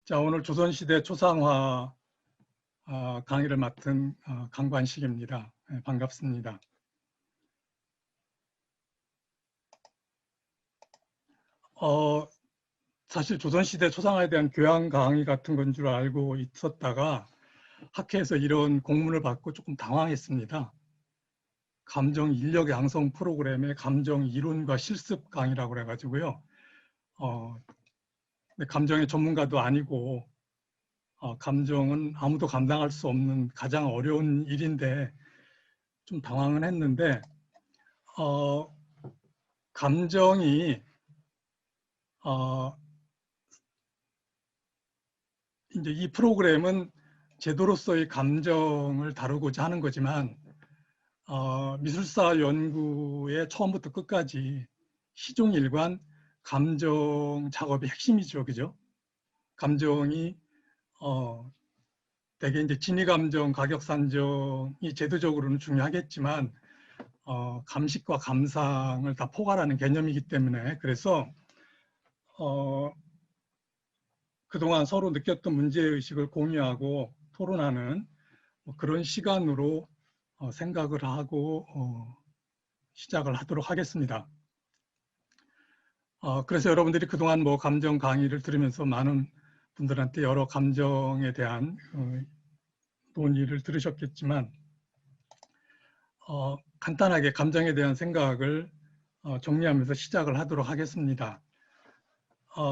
자, 오늘 조선시대 초상화 강의를 맡은 강관식입니다. 네, 반갑습니다. 사실 조선시대 초상화에 대한 교양 강의 같은 건 줄 알고 있었다가 학회에서 이런 공문을 받고 조금 당황했습니다. 감정 인력 양성 프로그램의 감정 이론과 실습 강의라고 그래가지고요. 감정의 전문가도 아니고 감정은 아무도 감당할 수 없는 가장 어려운 일인데 좀 당황은 했는데 감정이 이제 이 프로그램은 제도로서의 감정을 다루고자 하는 거지만 미술사 연구의 처음부터 끝까지 시종일관 감정 작업의 핵심이죠, 그죠? 감정이 대개 이제 진위감정, 가격산정이 제도적으로는 중요하겠지만 감식과 감상을 다 포괄하는 개념이기 때문에 그래서 그동안 서로 느꼈던 문제의식을 공유하고 토론하는 그런 시간으로 생각을 하고 시작을 하도록 하겠습니다. 그래서 여러분들이 그동안 뭐 감정 강의를 들으면서 많은 분들한테 여러 감정에 대한 논의를 들으셨겠지만 간단하게 감정에 대한 생각을 정리하면서 시작을 하도록 하겠습니다.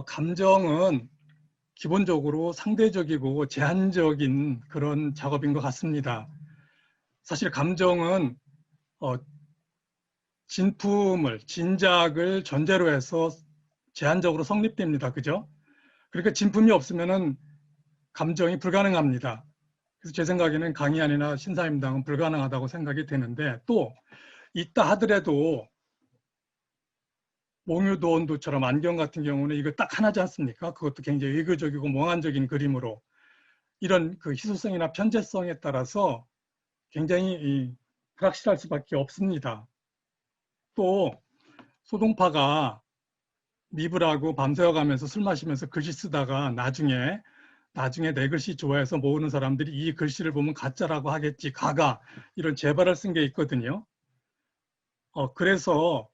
감정은 기본적으로 상대적이고 제한적인 그런 작업인 것 같습니다. 사실 감정은 진품을, 진작을 전제로 해서 제한적으로 성립됩니다. 그죠? 그러니까 진품이 없으면은 감정이 불가능합니다. 그래서 제 생각에는 강의안이나 신사임당은 불가능하다고 생각이 되는데 또 있다 하더라도 몽유도원도처럼 안경 같은 경우는 이거 딱 하나지 않습니까? 그것도 굉장히 의교적이고 몽환적인 그림으로 이런 그 희소성이나 편재성에 따라서 굉장히 불확실할 수밖에 없습니다. 또 소동파가 미불하고 밤새워가면서 술 마시면서 글씨 쓰다가 나중에 내 글씨 좋아해서 모으는 사람들이 이 글씨를 보면 가짜라고 하겠지, 가가 이런 제발을 쓴 게 있거든요. 그래서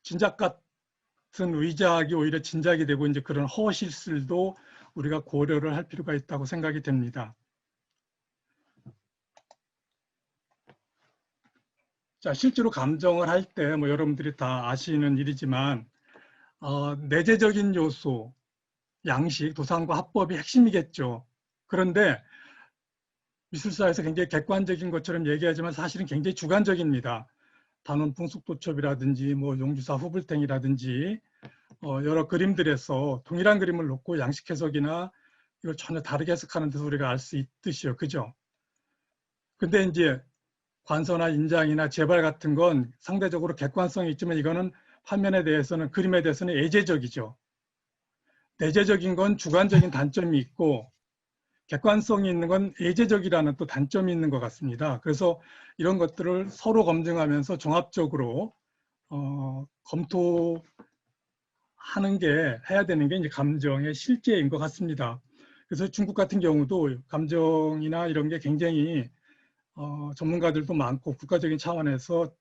진작 같은 의작이 오히려 진작이 되고 이제 그런 허실술도 우리가 고려를 할 필요가 있다고 생각이 됩니다. 자, 실제로 감정을 할 때 뭐 여러분들이 다 아시는 일이지만 내재적인 요소, 양식, 도상과 합법이 핵심이겠죠. 그런데 미술사에서 굉장히 객관적인 것처럼 얘기하지만 사실은 굉장히 주관적입니다. 단원 풍속도첩이라든지 뭐 용주사 후불탱이라든지 여러 그림들에서 동일한 그림을 놓고 양식 해석이나 이걸 전혀 다르게 해석하는 데서 우리가 알 수 있듯이요. 그죠? 근데 이제 관서나 인장이나 재발 같은 건 상대적으로 객관성이 있지만 이거는 화면에 대해서는, 그림에 대해서는 예제적이죠. 내재적인 건 주관적인 단점이 있고 객관성이 있는 건 예제적이라는 또 단점이 있는 것 같습니다. 그래서 이런 것들을 서로 검증하면서 종합적으로 검토하는 게, 해야 되는 게 이제 감정의 실제인 것 같습니다. 그래서 중국 같은 경우도 감정이나 이런 게 굉장히 전문가들도 많고 국가적인 차원에서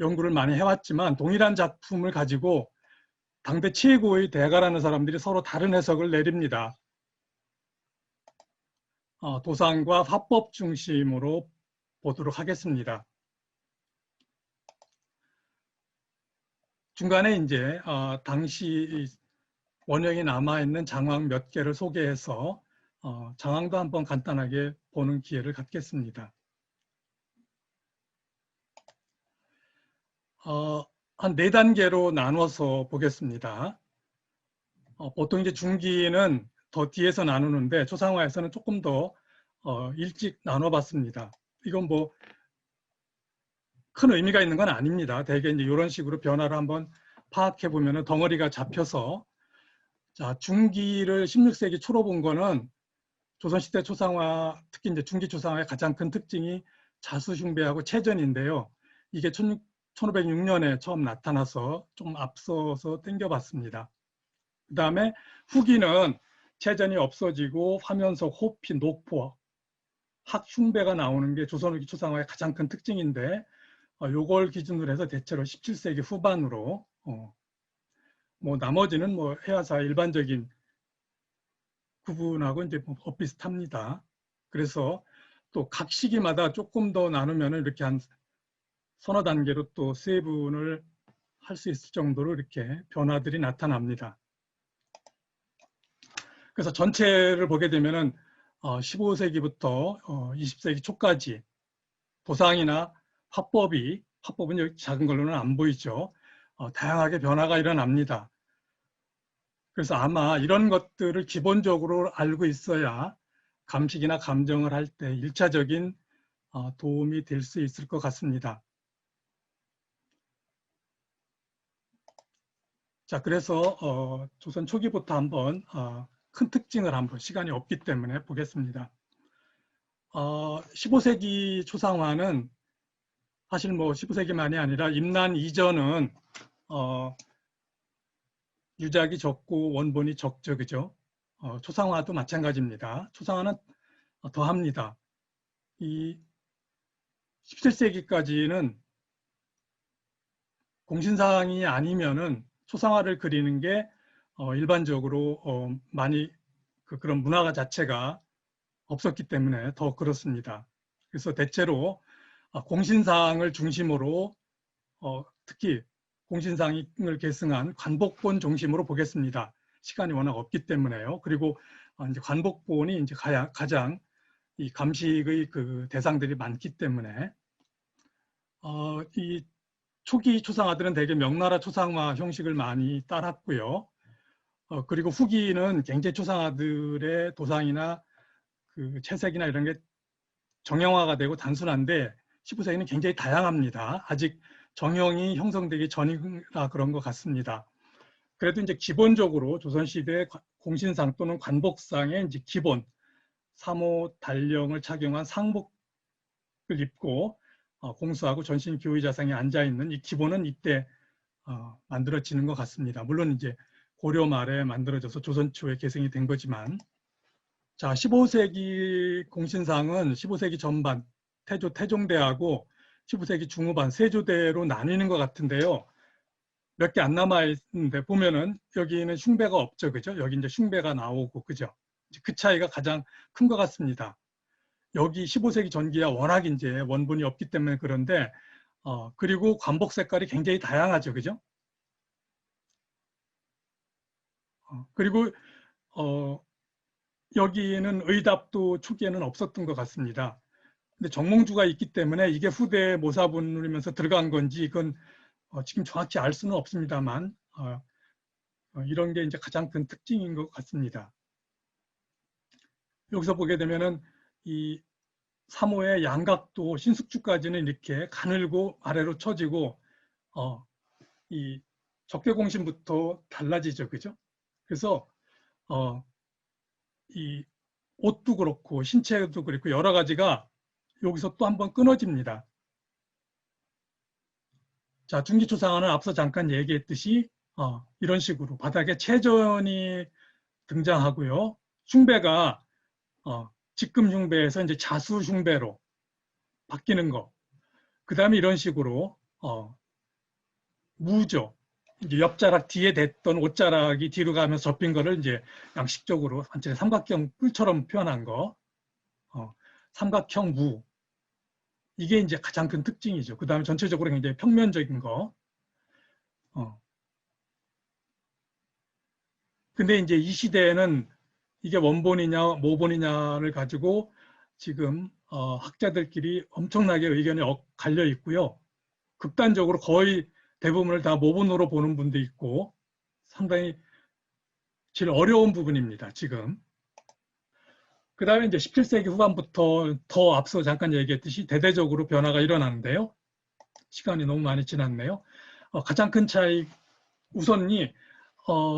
연구를 많이 해왔지만 동일한 작품을 가지고 당대 최고의 대가라는 사람들이 서로 다른 해석을 내립니다. 도상과 화법 중심으로 보도록 하겠습니다. 중간에 이제 당시 원형이 남아있는 장황 몇 개를 소개해서 장황도 한번 간단하게 보는 기회를 갖겠습니다. 한 4단계로 나눠서 보겠습니다. 보통 이제 중기는 더 뒤에서 나누는데 초상화에서는 조금 더 일찍 나눠봤습니다. 이건 뭐 큰 의미가 있는 건 아닙니다. 대개 이제 이런 식으로 변화를 한번 파악해 보면은 덩어리가 잡혀서, 자, 중기를 16세기 초로 본 거는 조선시대 초상화, 특히 이제 중기 초상화의 가장 큰 특징이 자수흉배하고 체전인데요. 이게 1506년에 처음 나타나서 좀 앞서서 당겨봤습니다. 그 다음에 후기는 체전이 없어지고 화면석, 호피, 녹포, 학흉배가 나오는 게 조선후기 초상화의 가장 큰 특징인데 요걸 기준으로 해서 대체로 17세기 후반으로 뭐 나머지는 뭐 해화사 일반적인 구분하고 이제 뭐 비슷합니다. 그래서 또 각 시기마다 조금 더 나누면 이렇게 한 서너 단계로 또 세분을 할 수 있을 정도로 이렇게 변화들이 나타납니다. 그래서 전체를 보게 되면은 15세기부터 20세기 초까지 도상이나 화법은 여기 작은 걸로는 안 보이죠. 다양하게 변화가 일어납니다. 그래서 아마 이런 것들을 기본적으로 알고 있어야 감식이나 감정을 할 때 1차적인 도움이 될 수 있을 것 같습니다. 자, 그래서 조선 초기부터 한번 큰 특징을 한번 시간이 없기 때문에 보겠습니다. 15세기 초상화는 사실 뭐 15세기만이 아니라 임난 이전은 유작이 적고 원본이 적죠, 그죠? 초상화도 마찬가지입니다. 초상화는 더합니다. 이 17세기까지는 공신사항이 아니면은 초상화를 그리는 게 일반적으로 많이 그런 문화 자체가 없었기 때문에 더 그렇습니다. 그래서 대체로 공신사항을 중심으로 특히 공신사항을 계승한 관복본 중심으로 보겠습니다. 시간이 워낙 없기 때문에요. 그리고 이제 관복본이 이제 가장 이 감식의 그 대상들이 많기 때문에 이 초기 초상화들은 대개 명나라 초상화 형식을 많이 따랐고요. 그리고 후기는 경제 초상화들의 도상이나 그 채색이나 이런 게 정형화가 되고 단순한데 15세기는 굉장히 다양합니다. 아직 정형이 형성되기 전이라 그런 것 같습니다. 그래도 이제 기본적으로 조선시대 공신상 또는 관복상의 이제 기본 3호 달령을 착용한 상복을 입고 공수하고 전신 교의자상에 앉아 있는 이 기본은 이때 만들어지는 것 같습니다. 물론 이제 고려 말에 만들어져서 조선 초에 계승이 된 거지만, 자 15세기 공신상은 15세기 전반 태종대하고 15세기 중후반 세조대로 나뉘는 것 같은데요. 몇 개 안 남아 있는데 보면은 여기는 흉배가 없죠, 그죠? 여기 이제 흉배가 나오고, 그죠? 그 차이가 가장 큰 것 같습니다. 여기 15세기 전기야 워낙 이제 원본이 없기 때문에 그런데 그리고 관복 색깔이 굉장히 다양하죠, 그죠? 그리고 여기는 의답도 초기에는 없었던 것 같습니다. 근데 정몽주가 있기 때문에 이게 후대 모사분이면서 들어간 건지 이건 지금 정확히 알 수는 없습니다만 이런 게 이제 가장 큰 특징인 것 같습니다. 여기서 보게 되면은 이 3호의 양각도 신숙주까지는 이렇게 가늘고 아래로 처지고 이 적개공신부터 달라지죠, 그죠? 그래서 이 옷도 그렇고 신체도 그렇고 여러 가지가 여기서 또 한번 끊어집니다. 자, 중기초상화는 앞서 잠깐 얘기했듯이 이런 식으로 바닥에 체전이 등장하고요. 흉배가 직금 흉배에서 이제 자수 흉배로 바뀌는 거. 그 다음에 이런 식으로 무죠. 이제 옆자락 뒤에 댔던 옷자락이 뒤로 가면서 접힌 거를 이제 양식적으로 한쪽에 삼각형 뿔처럼 표현한 거. 삼각형 무. 이게 이제 가장 큰 특징이죠. 그 다음에 전체적으로 굉장히 평면적인 거. 근데 이제 이 시대에는 이게 원본이냐 모본이냐를 가지고 지금 학자들끼리 엄청나게 의견이 갈려 있고요. 극단적으로 거의 대부분을 다 모본으로 보는 분도 있고 상당히 제일 어려운 부분입니다, 지금. 그 다음에 이제 17세기 후반부터 더 앞서 잠깐 얘기했듯이 대대적으로 변화가 일어나는데요. 시간이 너무 많이 지났네요. 가장 큰 차이, 우선이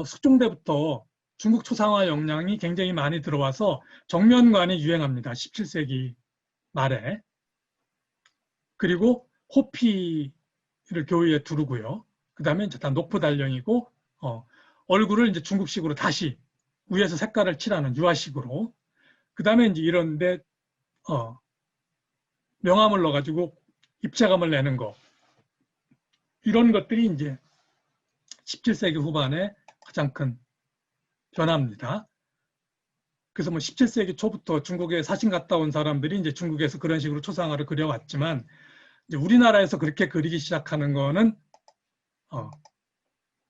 숙종대부터 중국 초상화 영향이 굉장히 많이 들어와서 정면관이 유행합니다. 17세기 말에. 그리고 호피를 교위에 두르고요. 그 다음에 이제 다 녹포달령이고 얼굴을 이제 중국식으로 다시 위에서 색깔을 칠하는 유화식으로. 그 다음에 이제 이런데 명암을 넣어가지고 입체감을 내는 거. 이런 것들이 이제 17세기 후반에 가장 큰 변화입니다. 그래서 뭐 17세기 초부터 중국에 사신 갔다 온 사람들이 이제 중국에서 그런 식으로 초상화를 그려왔지만, 이제 우리나라에서 그렇게 그리기 시작하는 거는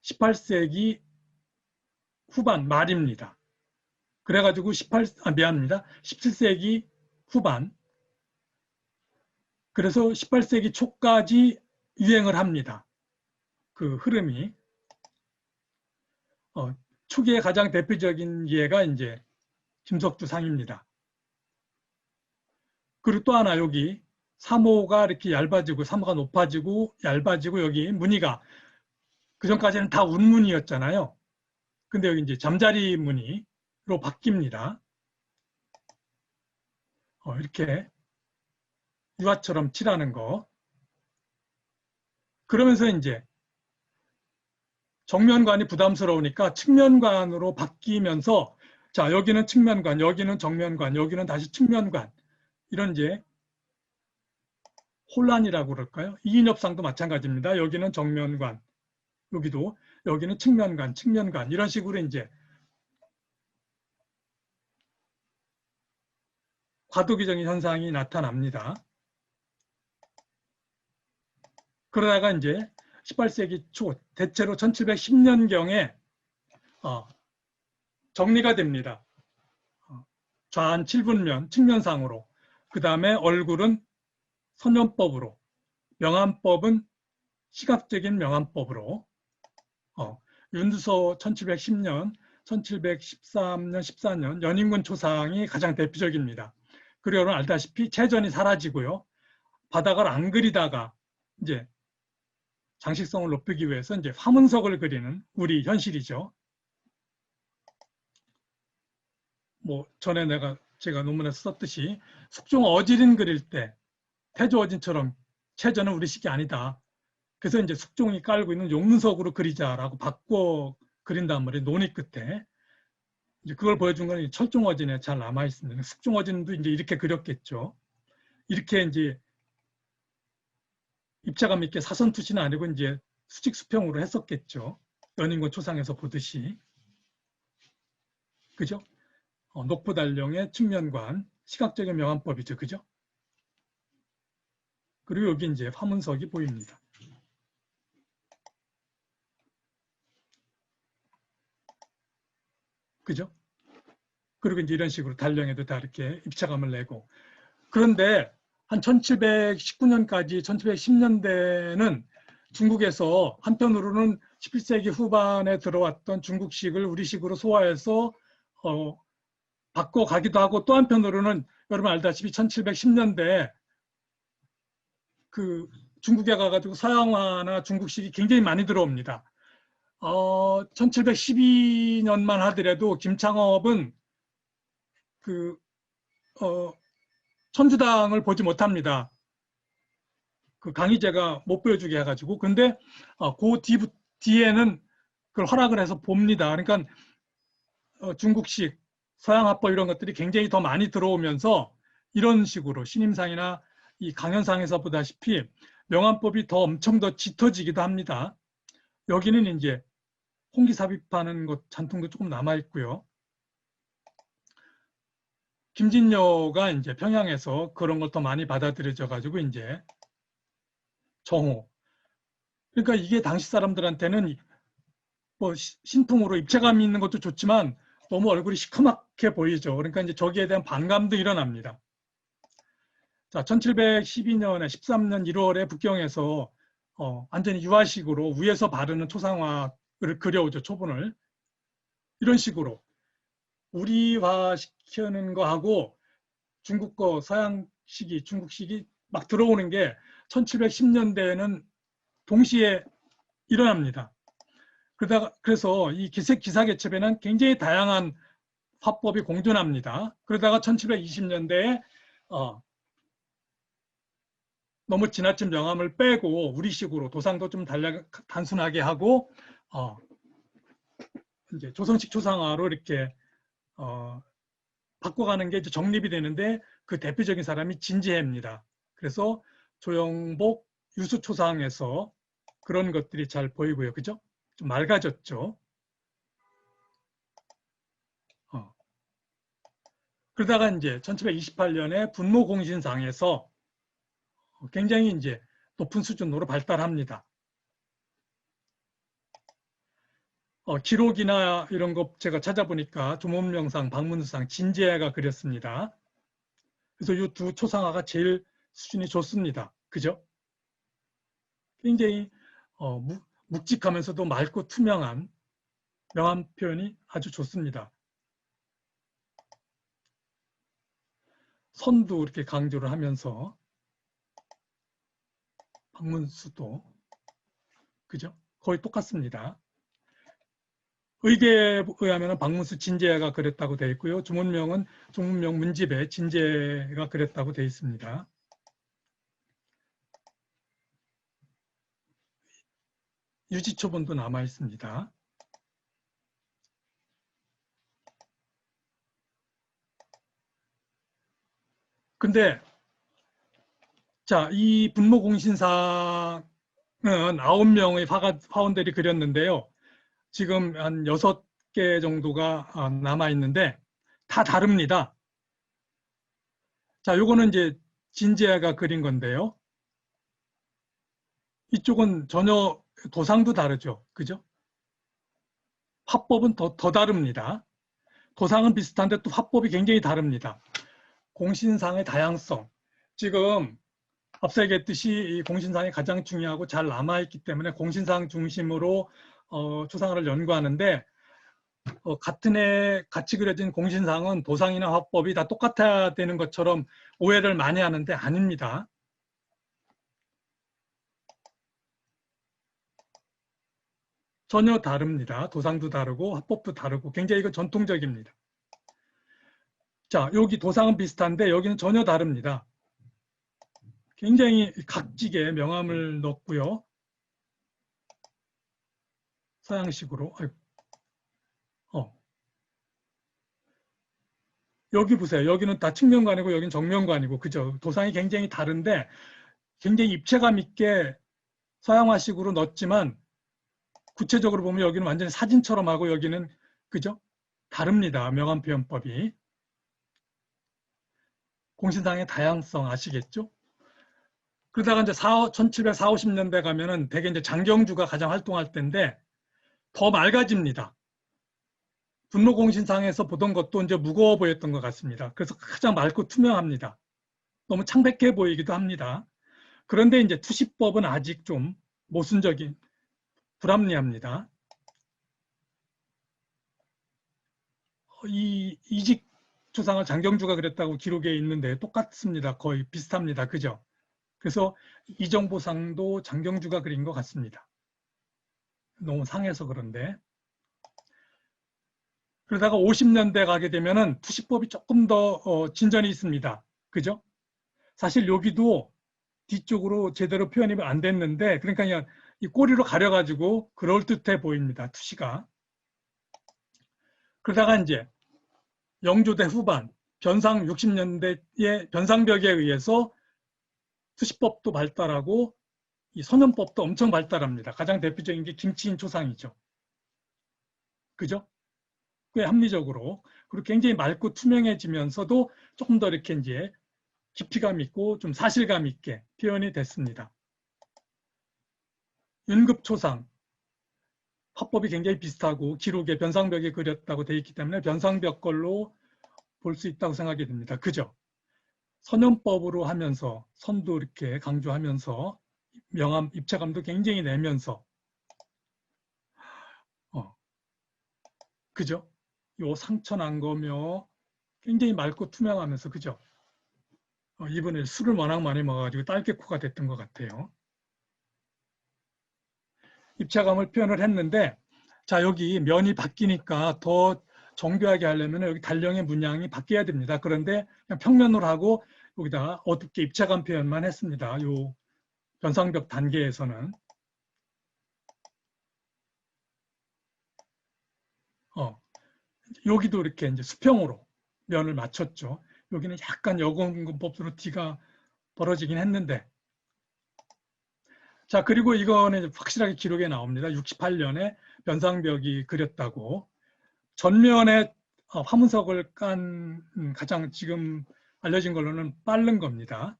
18세기 후반 말입니다. 그래가지고 17세기 후반. 그래서 18세기 초까지 유행을 합니다. 그 흐름이. 초기에 가장 대표적인 예가 이제 김석두 상입니다. 그리고 또 하나 여기 사모가 이렇게 얇아지고 사모가 높아지고 얇아지고 여기 무늬가 그전까지는 다 운무늬였잖아요. 근데 여기 이제 잠자리 무늬로 바뀝니다. 이렇게 유화처럼 칠하는 거. 그러면서 이제 정면관이 부담스러우니까 측면관으로 바뀌면서 자, 여기는 측면관, 여기는 정면관, 여기는 다시 측면관. 이런 이제 혼란이라고 그럴까요? 이인엽상도 마찬가지입니다. 여기는 정면관, 여기는 측면관, 측면관. 이런 식으로 이제 과도기적인 현상이 나타납니다. 그러다가 이제 18세기 초, 대체로 1710년경에 정리가 됩니다. 좌한 7분면, 측면상으로. 그 다음에 얼굴은 선연법으로, 명암법은 시각적인 명암법으로. 윤두서 1710년, 1713년, 14년 연인군 초상이 가장 대표적입니다. 그리고 여러분 알다시피 체전이 사라지고요. 바닥을 안 그리다가 이제 장식성을 높이기 위해서 이제 화문석을 그리는 우리 현실이죠. 뭐 전에 제가 논문에서 썼듯이 숙종 어지린 그릴 때 태조 어진처럼 체전은 우리식이 아니다. 그래서 이제 숙종이 깔고 있는 용문석으로 그리자라고 바꿔 그린단 말이에요. 논의 끝에. 이제 그걸 보여준 건 철종 어진에 잘 남아 있습니다. 숙종 어진도 이제 이렇게 그렸겠죠. 이렇게 이제 입체감 있게 사선투시는 아니고 이제 수직 수평으로 했었겠죠. 연인군 초상에서 보듯이. 그죠? 녹부달령의 측면관, 시각적인 명암법이죠. 그죠? 그리고 여기 이제 화문석이 보입니다. 그죠? 그리고 이제 이런 식으로 달령에도 다 이렇게 입체감을 내고. 그런데 한 1719년까지 1710년대는 중국에서 한편으로는 17세기 후반에 들어왔던 중국식을 우리식으로 소화해서 바꿔가기도 하고, 또 한편으로는 여러분 알다시피 1710년대에 그 중국에 가가지고 서양화나 중국식이 굉장히 많이 들어옵니다. 1712년만 하더라도 김창업은 천주당을 보지 못합니다. 그 강희제가 못 보여주게 해가지고. 근데 그 뒤에는 그걸 허락을 해서 봅니다. 그러니까 중국식, 서양화법 이런 것들이 굉장히 더 많이 들어오면서 이런 식으로 신임상이나 이 강연상에서 보다시피 명암법이 엄청 더 짙어지기도 합니다. 여기는 이제 홍기 삽입하는 것 잔통도 조금 남아 있고요. 김진여가 이제 평양에서 그런 걸 더 많이 받아들여져 가지고 이제 정호. 그러니까 이게 당시 사람들한테는 뭐 신통으로 입체감이 있는 것도 좋지만 너무 얼굴이 시커멓게 보이죠. 그러니까 이제 저기에 대한 반감도 일어납니다. 자, 1712년에 13년 1월에 북경에서 완전히 유화식으로 위에서 바르는 초상화를 그려오죠. 초본을. 이런 식으로 우리화시키는 거하고 중국 거 서양식이 중국식이 막 들어오는 게 1710년대에는 동시에 일어납니다. 그래서 이 기사개첩에는 굉장히 다양한 화법이 공존합니다. 그러다가 1720년대에 너무 지나친 명암을 빼고 우리식으로 도상도 좀 단순하게 하고 이제 조선식 초상화로 이렇게 바꿔가는 게 이제 정립이 되는데 그 대표적인 사람이 진지혜입니다. 그래서 조영복 유수초상에서 그런 것들이 잘 보이고요. 그죠? 좀 맑아졌죠. 그러다가 이제 1728년에 분모공신상에서 굉장히 이제 높은 수준으로 발달합니다. 기록이나 이런 거 제가 찾아보니까 조문명상, 박문수상, 진지혜가 그렸습니다. 그래서 이 두 초상화가 제일 수준이 좋습니다. 그죠? 굉장히 묵직하면서도 맑고 투명한 명암 표현이 아주 좋습니다. 선도 이렇게 강조를 하면서 박문수도 그죠? 거의 똑같습니다. 의계에 의하면 박문수 진제가 그랬다고 되어 있고요. 조문명 문집에 진제가 그랬다고 되어 있습니다. 유지초본도 남아 있습니다. 근데 자, 이 분모공신상은 9명의 화원들이 그렸는데요. 지금 한 6개 정도가 남아 있는데 다 다릅니다. 자, 요거는 이제 진지아가 그린 건데요. 이쪽은 전혀 도상도 다르죠. 그죠? 화법은 더 다릅니다. 도상은 비슷한데 또 화법이 굉장히 다릅니다. 공신상의 다양성. 지금 앞서 얘기했듯이 이 공신상이 가장 중요하고 잘 남아있기 때문에 공신상 중심으로 초상화를 연구하는데 같은 해 같이 그려진 공신상은 도상이나 화법이 다 똑같아야 되는 것처럼 오해를 많이 하는데 아닙니다. 전혀 다릅니다. 도상도 다르고 화법도 다르고 굉장히 이거 전통적입니다. 자, 여기 도상은 비슷한데 여기는 전혀 다릅니다. 굉장히 각지게 명암을 넣었고요. 서양식으로. 여기 보세요. 여기는 다 측면관이고 여기는 정면관이고 그죠? 도상이 굉장히 다른데 굉장히 입체감 있게 서양화식으로 넣었지만 구체적으로 보면 여기는 완전히 사진처럼 하고 여기는 그죠? 다릅니다. 명암 표현법이. 공신상의 다양성 아시겠죠? 그러다가 이제 1740, 50년대 가면은 대개 이제 장경주가 가장 활동할 때인데 더 맑아집니다. 분모공신상에서 보던 것도 이제 무거워 보였던 것 같습니다. 그래서 가장 맑고 투명합니다. 너무 창백해 보이기도 합니다. 그런데 이제 투시법은 아직 좀 모순적인, 불합리합니다. 이 이직 초상을 장경주가 그랬다고 기록에 있는데 똑같습니다. 거의 비슷합니다. 그죠? 그래서 이정보상도 장경주가 그린 것 같습니다. 너무 상해서 그런데. 그러다가 50년대 가게 되면은 투시법이 조금 더 진전이 있습니다. 그죠? 사실 여기도 뒤쪽으로 제대로 표현이 안 됐는데, 그러니까 그냥 이 꼬리로 가려가지고 그럴듯해 보입니다. 투시가. 그러다가 이제 영조대 후반, 변상 60년대의 변상벽에 의해서 투시법도 발달하고 이 선연법도 엄청 발달합니다. 가장 대표적인 게 김치인 초상이죠. 그죠? 꽤 합리적으로. 그리고 굉장히 맑고 투명해지면서도 조금 더 이렇게 이제 깊이감 있고 좀 사실감 있게 표현이 됐습니다. 윤급초상, 화법이 굉장히 비슷하고 기록에 변상벽에 그렸다고 되어 있기 때문에 변상벽 걸로 볼 수 있다고 생각이 듭니다. 그죠? 선연법으로 하면서 선도 이렇게 강조하면서 명암, 입체감도 굉장히 내면서 그죠? 요 상처 난 거며 굉장히 맑고 투명하면서 그죠? 이번에 술을 워낙 많이 먹어가지고 딸기코가 됐던 것 같아요. 입체감을 표현을 했는데 자 여기 면이 바뀌니까 더 정교하게 하려면 여기 달령의 문양이 바뀌어야 됩니다. 그런데 그냥 평면으로 하고 여기다가 어둡게 입체감 표현만 했습니다. 요 변상벽 단계에서는. 여기도 이렇게 이제 수평으로 면을 맞췄죠. 여기는 약간 여공근법으로 D가 벌어지긴 했는데. 자, 그리고 이거는 확실하게 기록에 나옵니다. 68년에 변상벽이 그렸다고. 전면에 화문석을 깐 가장 지금 알려진 걸로는 빠른 겁니다.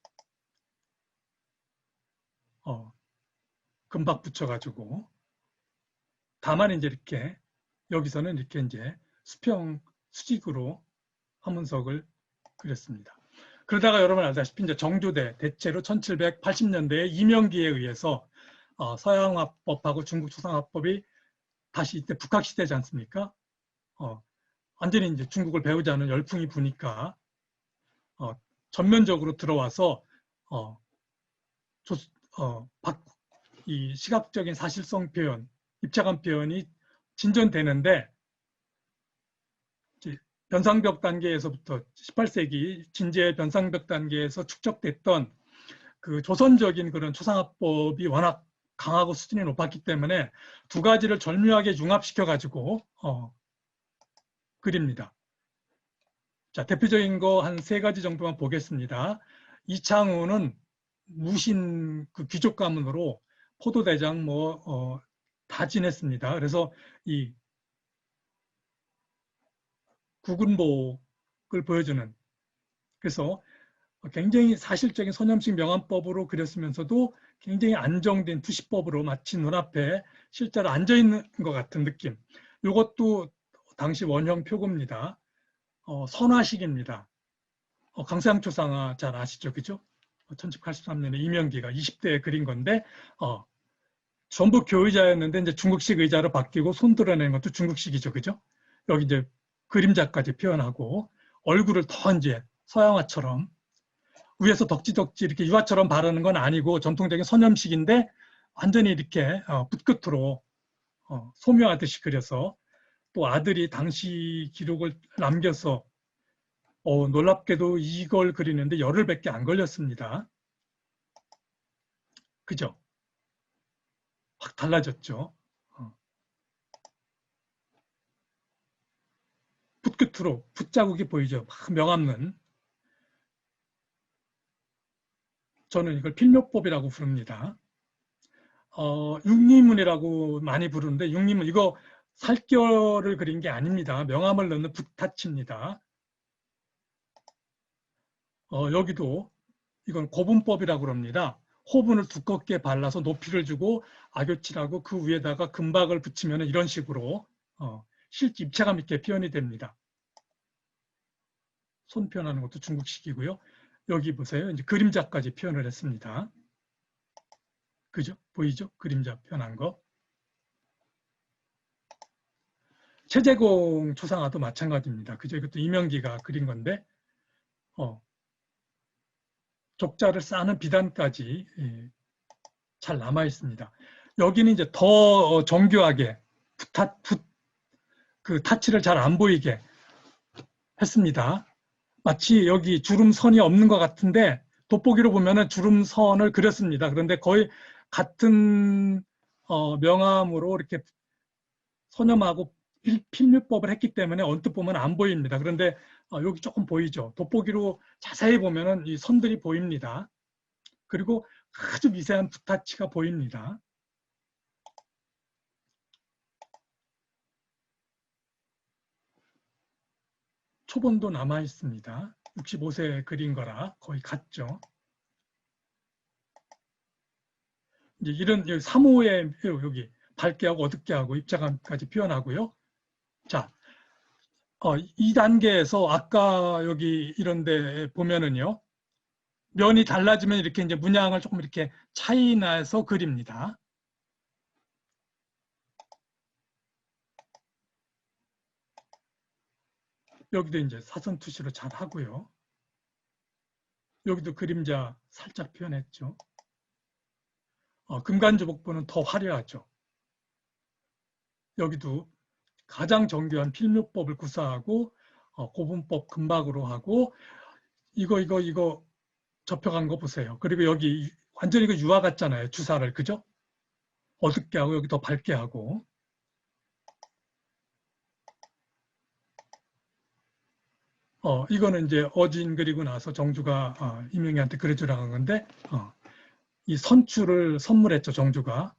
금박 붙여가지고. 다만 이제 이렇게 여기서는 이렇게 이제 수평 수직으로 화문석을 그렸습니다. 그러다가 여러분 알다시피 이제 정조대 대체로 1780년대에 이명기에 의해서 서양화법하고 중국 초상화법이 다시 이때 북학시대지 않습니까? 완전히 이제 중국을 배우자는 열풍이 부니까 전면적으로 들어와서 이 시각적인 사실성 표현, 입체감 표현이 진전되는데 변상벽 단계에서부터 18세기 진제 변상벽 단계에서 축적됐던 그 조선적인 그런 초상화법이 워낙 강하고 수준이 높았기 때문에 두 가지를 절묘하게 융합시켜 가지고 그립니다. 자, 대표적인 거 한 세 가지 정도만 보겠습니다. 이창우는 무신 그 귀족 가문으로 포도대장 다 지냈습니다. 그래서 이 국은복을 보여주는, 그래서 굉장히 사실적인 선염식 명암법으로 그렸으면서도 굉장히 안정된 투시법으로 마치 눈앞에 실제로 앉아있는 것 같은 느낌. 이것도 당시 원형 표고입니다. 선화식입니다. 강서양 초상화 잘 아시죠? 그죠? 1783년에 이명기가 20대에 그린 건데 전부 교의자였는데 이제 중국식 의자로 바뀌고 손 드러내는 것도 중국식이죠. 그죠? 여기 이제 그림자까지 표현하고 얼굴을 더 이제 서양화처럼 위에서 덕지덕지 이렇게 유화처럼 바르는 건 아니고 전통적인 선염식인데 완전히 이렇게 붓끝으로 소묘하듯이 그려서 또 아들이 당시 기록을 남겨서 놀랍게도 이걸 그리는데 열흘밖에 안 걸렸습니다. 그죠? 확 달라졌죠. 붓끝으로 붓자국이 보이죠. 막 명암는. 저는 이걸 필묘법이라고 부릅니다. 육리문이라고 많이 부르는데 육리문 이거 살결을 그린 게 아닙니다. 명암을 넣는 붓타치입니다. 여기도 이건 고분법이라고 합니다. 호분을 두껍게 발라서 높이를 주고 악교칠하고 그 위에다가 금박을 붙이면 이런 식으로 실제 입체감 있게 표현이 됩니다. 손 표현하는 것도 중국식이고요. 여기 보세요. 이제 그림자까지 표현을 했습니다. 그죠? 보이죠? 그림자 표현한 거. 최재공 초상화도 마찬가지입니다. 그죠? 이것도 이명기가 그린 건데 족자를 싸는 비단까지 잘 남아 있습니다. 여기는 이제 더 정교하게 그 타치를 잘 안 보이게 했습니다. 마치 여기 주름선이 없는 것 같은데 돋보기로 보면은 주름선을 그렸습니다. 그런데 거의 같은 명암으로 이렇게 선염하고 필묘법을 했기 때문에 언뜻 보면 안 보입니다. 그런데 여기 조금 보이죠. 돋보기로 자세히 보면은 이 선들이 보입니다. 그리고 아주 미세한 붓타치가 보입니다. 초본도 남아 있습니다. 65세 그린 거라 거의 같죠. 이제 이런 3호의 여기 밝게 하고 어둡게 하고 입자감까지 표현하고요. 자, 2단계에서 아까 여기 이런 데 보면은요. 면이 달라지면 이렇게 이제 문양을 조금 이렇게 차이 나서 그립니다. 여기도 이제 사선 투시로 잘 하고요. 여기도 그림자 살짝 표현했죠. 금간주복부는 더 화려하죠. 여기도 가장 정교한 필묘법을 구사하고 고분법 금박으로 하고 이거 접혀간 거 보세요. 그리고 여기 완전히 그 유화 같잖아요. 주사를. 그죠? 어둡게 하고 여기 더 밝게 하고 이거는 이제 어진 그리고 나서 정주가 이명희한테 그려주라고 한 건데, 이 선추를 선물했죠, 정주가.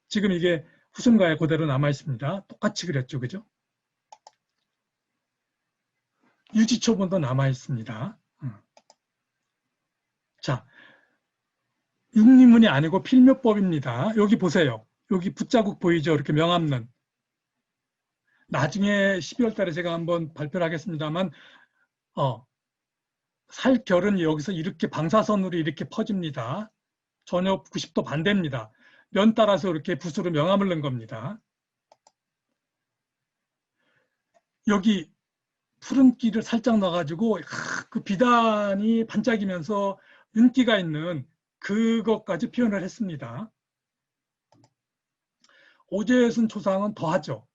지금 이게 후순가에 그대로 남아 있습니다. 똑같이 그렸죠, 그죠? 유지초본도 남아 있습니다. 자, 육리문이 아니고 필묘법입니다. 여기 보세요. 여기 붓자국 보이죠? 이렇게 명암는. 나중에 12월 달에 제가 한번 발표를 하겠습니다만, 살결은 여기서 이렇게 방사선으로 이렇게 퍼집니다. 전혀 90도 반대입니다. 면 따라서 이렇게 붓으로 명암을 넣은 겁니다. 여기 푸른기를 살짝 넣어가지고 그 비단이 반짝이면서 윤기가 있는 그것까지 표현을 했습니다. 오재순 초상은 더하죠.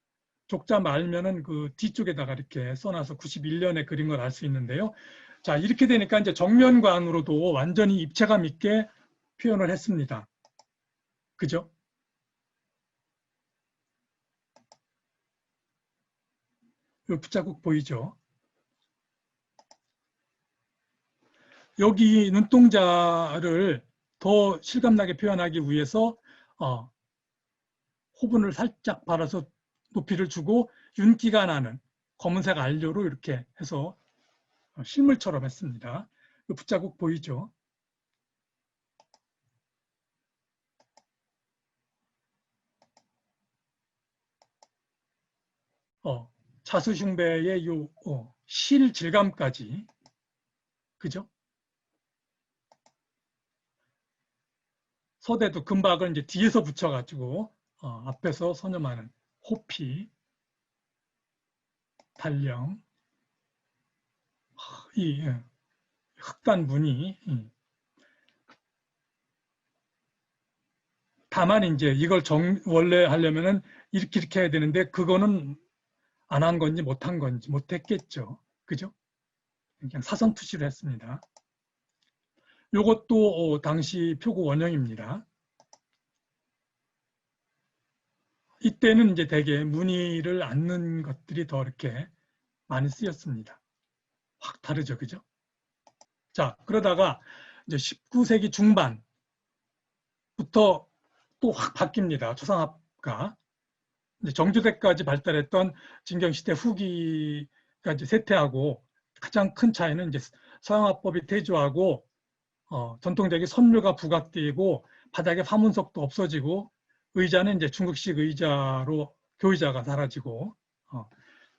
족자 말면은 그 뒤쪽에다가 이렇게 써놔서 91년에 그린 걸 알 수 있는데요. 자, 이렇게 되니까 이제 정면관으로도 완전히 입체감 있게 표현을 했습니다. 그죠? 이 붓자국 보이죠? 여기 눈동자를 더 실감나게 표현하기 위해서 호분을 살짝 발라서 높이를 주고 윤기가 나는 검은색 안료로 이렇게 해서 실물처럼 했습니다. 이 붓자국 보이죠? 자수흉배의 요 실 질감까지, 그죠? 서대도 금박을 이제 뒤에서 붙여가지고 앞에서 선염하는 호피, 달령, 이 흑단 무늬. 다만 이제 이걸 원래 하려면은 이렇게 해야 되는데 그거는 안 한 건지 못 한 건지 못했겠죠. 그죠? 그냥 사선 투시를 했습니다. 이것도 당시 표구 원형입니다. 이때는 이제 대개 무늬를 않는 것들이 더 이렇게 많이 쓰였습니다. 확 다르죠, 그죠? 자, 그러다가 이제 19세기 중반부터 또 확 바뀝니다. 초상화가. 정조대까지 발달했던 진경시대 후기가 이제 쇠퇴하고 가장 큰 차이는 이제 서양화법이 퇴조하고 전통적인 선묘가 부각되고 바닥에 화문석도 없어지고 의자는 이제 중국식 의자로 교의자가 사라지고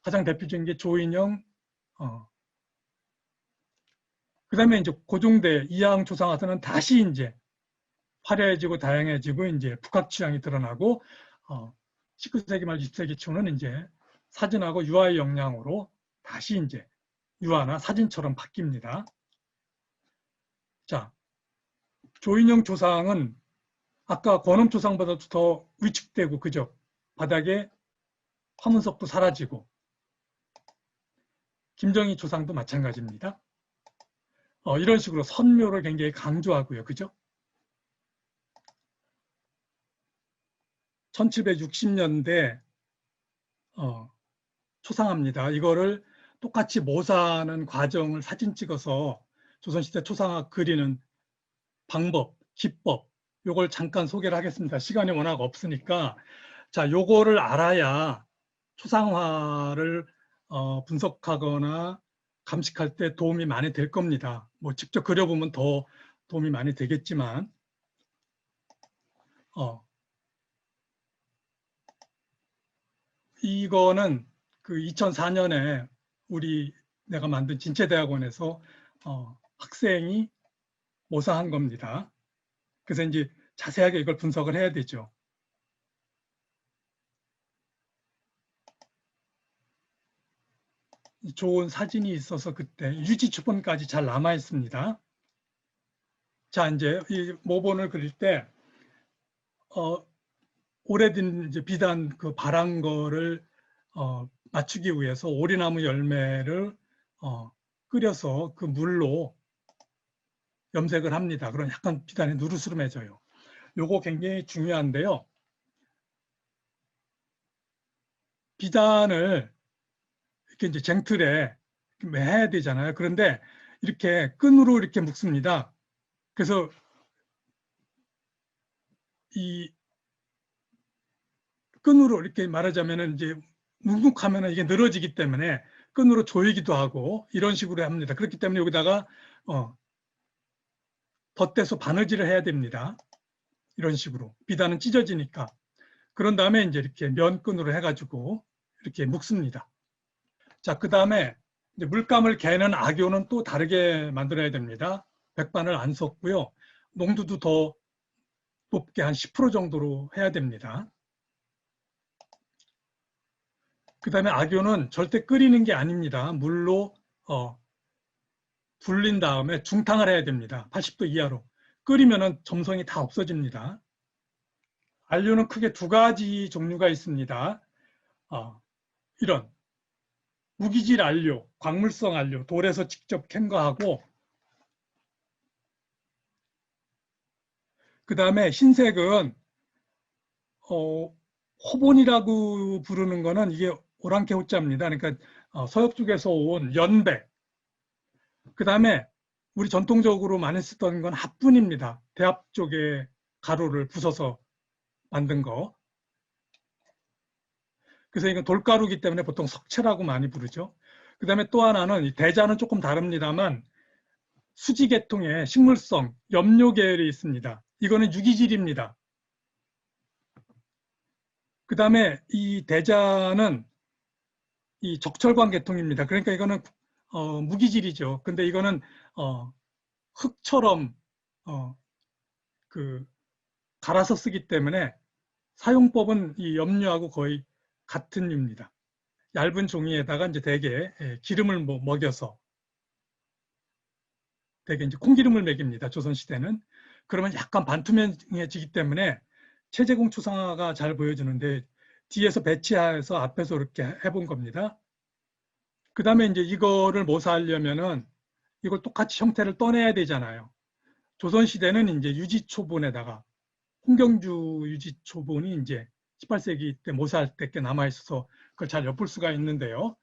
가장 대표적인 게 조인영 그다음에 이제 고종대 이하영 초상화서는 다시 이제 화려해지고 다양해지고 이제 북학 취향이 드러나고 19세기 말 20세기 초는 이제 사진하고 유화의 역량으로 다시 이제 유화나 사진처럼 바뀝니다. 자, 조인영 조상은 아까 권엄 조상보다도 더 위축되고 그죠? 바닥에 화문석도 사라지고 김정희 조상도 마찬가지입니다. 이런 식으로 선묘를 굉장히 강조하고요. 그죠? 1760년대 초상화입니다. 이거를 똑같이 모사하는 과정을 사진 찍어서 조선시대 초상화 그리는 방법, 기법 요걸 잠깐 소개를 하겠습니다. 시간이 워낙 없으니까 자, 요거를 알아야 초상화를 분석하거나 감식할 때 도움이 많이 될 겁니다. 뭐 직접 그려보면 더 도움이 많이 되겠지만 이거는 그 2004년에 내가 만든 진체대학원에서 학생이 모사한 겁니다. 그래서 이제 자세하게 이걸 분석을 해야 되죠. 좋은 사진이 있어서 그때 유지초본까지 잘 남아 있습니다. 자, 이제 이 모본을 그릴 때 오래된 이제 비단 그 바란 거를 맞추기 위해서 오리나무 열매를 끓여서 그 물로 염색을 합니다. 그럼 약간 비단이 누르스름해져요. 요거 굉장히 중요한데요. 비단을 이렇게 이제 쟁틀에 매야 되잖아요. 그런데 이렇게 끈으로 이렇게 묶습니다. 그래서 이 끈으로 이렇게 말하자면은 이제 묵묵하면은 이게 늘어지기 때문에 끈으로 조이기도 하고 이런 식으로 합니다. 그렇기 때문에 여기다가 덧대서 바느질을 해야 됩니다. 이런 식으로 비단은 찢어지니까. 그런 다음에 이제 이렇게 면끈으로 해가지고 이렇게 묶습니다. 자, 그 다음에 물감을 개는 악교는 또 다르게 만들어야 됩니다. 백반을 안 섞고요. 농도도 더 높게 한 10% 정도로 해야 됩니다. 그 다음에 악교는 절대 끓이는 게 아닙니다. 물로 불린 다음에 중탕을 해야 됩니다. 80도 이하로. 끓이면 점성이 다 없어집니다. 안료는 크게 두 가지 종류가 있습니다. 이런 무기질 안료, 광물성 안료, 돌에서 직접 캔 거하고, 그 다음에 흰색은 호본이라고 부르는 거는 이게 오랑캐 호자입니다. 그러니까 서역 쪽에서 온 연백. 그 다음에 우리 전통적으로 많이 쓰던 건 합분입니다. 대합 쪽에 가루를 부숴서 만든 거. 그래서 이건 돌가루이기 때문에 보통 석채라고 많이 부르죠. 그 다음에 또 하나는 이 대자는 조금 다릅니다만 수지 계통의 식물성 염료 계열이 있습니다. 이거는 유기질입니다. 그 다음에 이 대자는 이 적철광 계통입니다. 그러니까 이거는 무기질이죠. 근데 이거는 흙처럼 그 갈아서 쓰기 때문에 사용법은 이 염료하고 거의 같은 류입니다. 얇은 종이에다가 이제 대개 기름을 먹여서 대개 이제 콩기름을 먹입니다. 조선시대는. 그러면 약간 반투명해지기 때문에 체제공 초상화가 잘 보여주는데 뒤에서 배치해서 앞에서 이렇게 해본 겁니다. 그 다음에 이제 이거를 모사하려면은 이걸 똑같이 형태를 떠내야 되잖아요. 조선시대는 이제 유지초본에다가 홍경주 유지초본이 이제 18세기 때 모사할 때 꽤 남아있어서 그걸 잘 엿볼 수가 있는데요.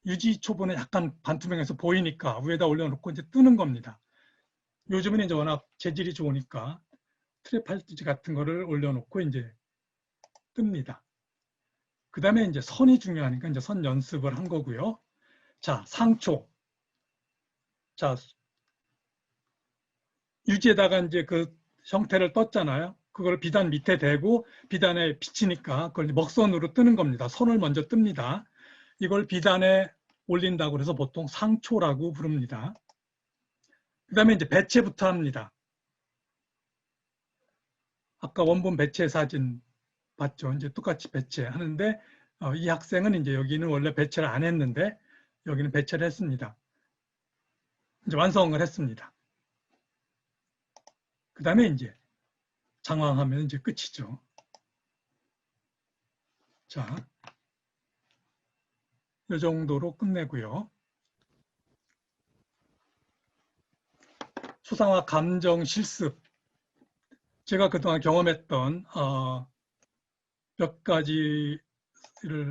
유지초본은 약간 반투명해서 보이니까 위에다 올려놓고 이제 뜨는 겁니다. 요즘은 이제 워낙 재질이 좋으니까 트랩할지 같은 거를 올려놓고 이제 뜹니다. 그 다음에 이제 선이 중요하니까 이제 선 연습을 한 거고요. 자, 상초. 자, 유지에다가 이제 그 형태를 떴잖아요. 그걸 비단 밑에 대고 비단에 비치니까 그걸 먹선으로 뜨는 겁니다. 선을 먼저 뜹니다. 이걸 비단에 올린다고 그래서 보통 상초라고 부릅니다. 그 다음에 이제 배채부터 합니다. 아까 원본 배채 사진 봤죠? 이제 똑같이 배채 하는데 이 학생은 이제 여기는 원래 배채를 안 했는데 여기는 배채를 했습니다. 이제 완성을 했습니다. 그 다음에 이제 장황하면 이제 끝이죠. 자, 이 정도로 끝내고요. 수상화 감정 실습. 제가 그동안 경험했던 몇 가지를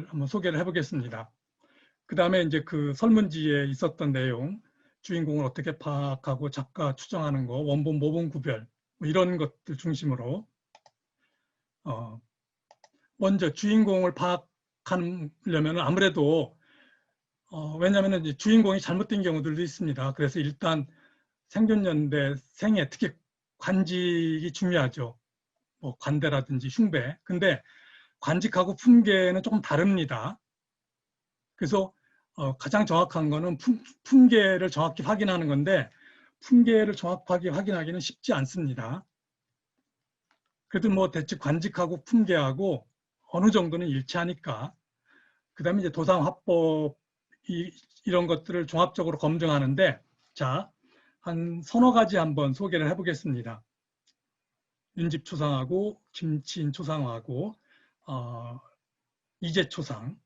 한번 소개를 해보겠습니다. 그 다음에 이제 그 설문지에 있었던 내용, 주인공을 어떻게 파악하고 작가 추정하는 거, 원본 모본 구별 뭐 이런 것들 중심으로 먼저 주인공을 파악하려면 아무래도 왜냐하면 주인공이 잘못된 경우들도 있습니다. 그래서 일단 생존연대 생애 특히 관직이 중요하죠. 뭐 관대라든지 흉배. 근데 관직하고 품계는 조금 다릅니다. 그래서 가장 정확한 거는 품계를 정확히 확인하는 건데 품계를 정확하게 확인하기는 쉽지 않습니다. 그래도 뭐 대체 관직하고 품계하고 어느 정도는 일치하니까 그 다음에 이제 도상화법 이런 것들을 종합적으로 검증하는데 자, 한 서너 가지 한번 소개를 해보겠습니다. 윤집초상하고 김치인초상하고 이제초상.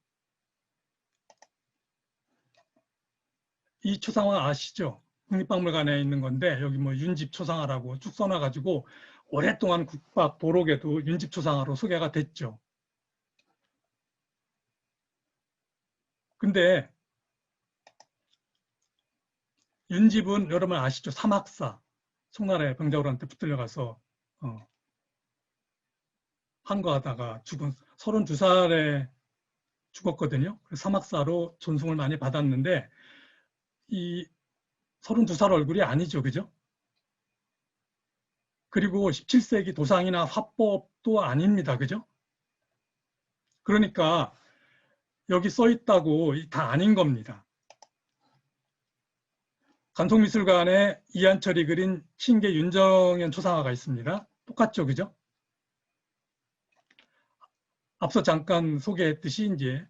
이 초상화 아시죠? 국립박물관에 있는 건데 여기 뭐 윤집초상화라고 쭉 써놔가지고 오랫동안 국박 도록에도 윤집초상화로 소개가 됐죠. 근데 윤집은 여러분 아시죠? 사막사. 송나라의 병자호란때 붙들려가서 항거하다가 죽은 32살에 죽었거든요. 그래서 사막사로 존숭을 많이 받았는데 이 32살 얼굴이 아니죠. 그죠? 그리고 17세기 도상이나 화법도 아닙니다. 그죠? 그러니까 여기 써 있다고 다 아닌 겁니다. 간송미술관에 이한철이 그린 신계 윤정현 초상화가 있습니다. 똑같죠. 그죠? 앞서 잠깐 소개했듯이 이제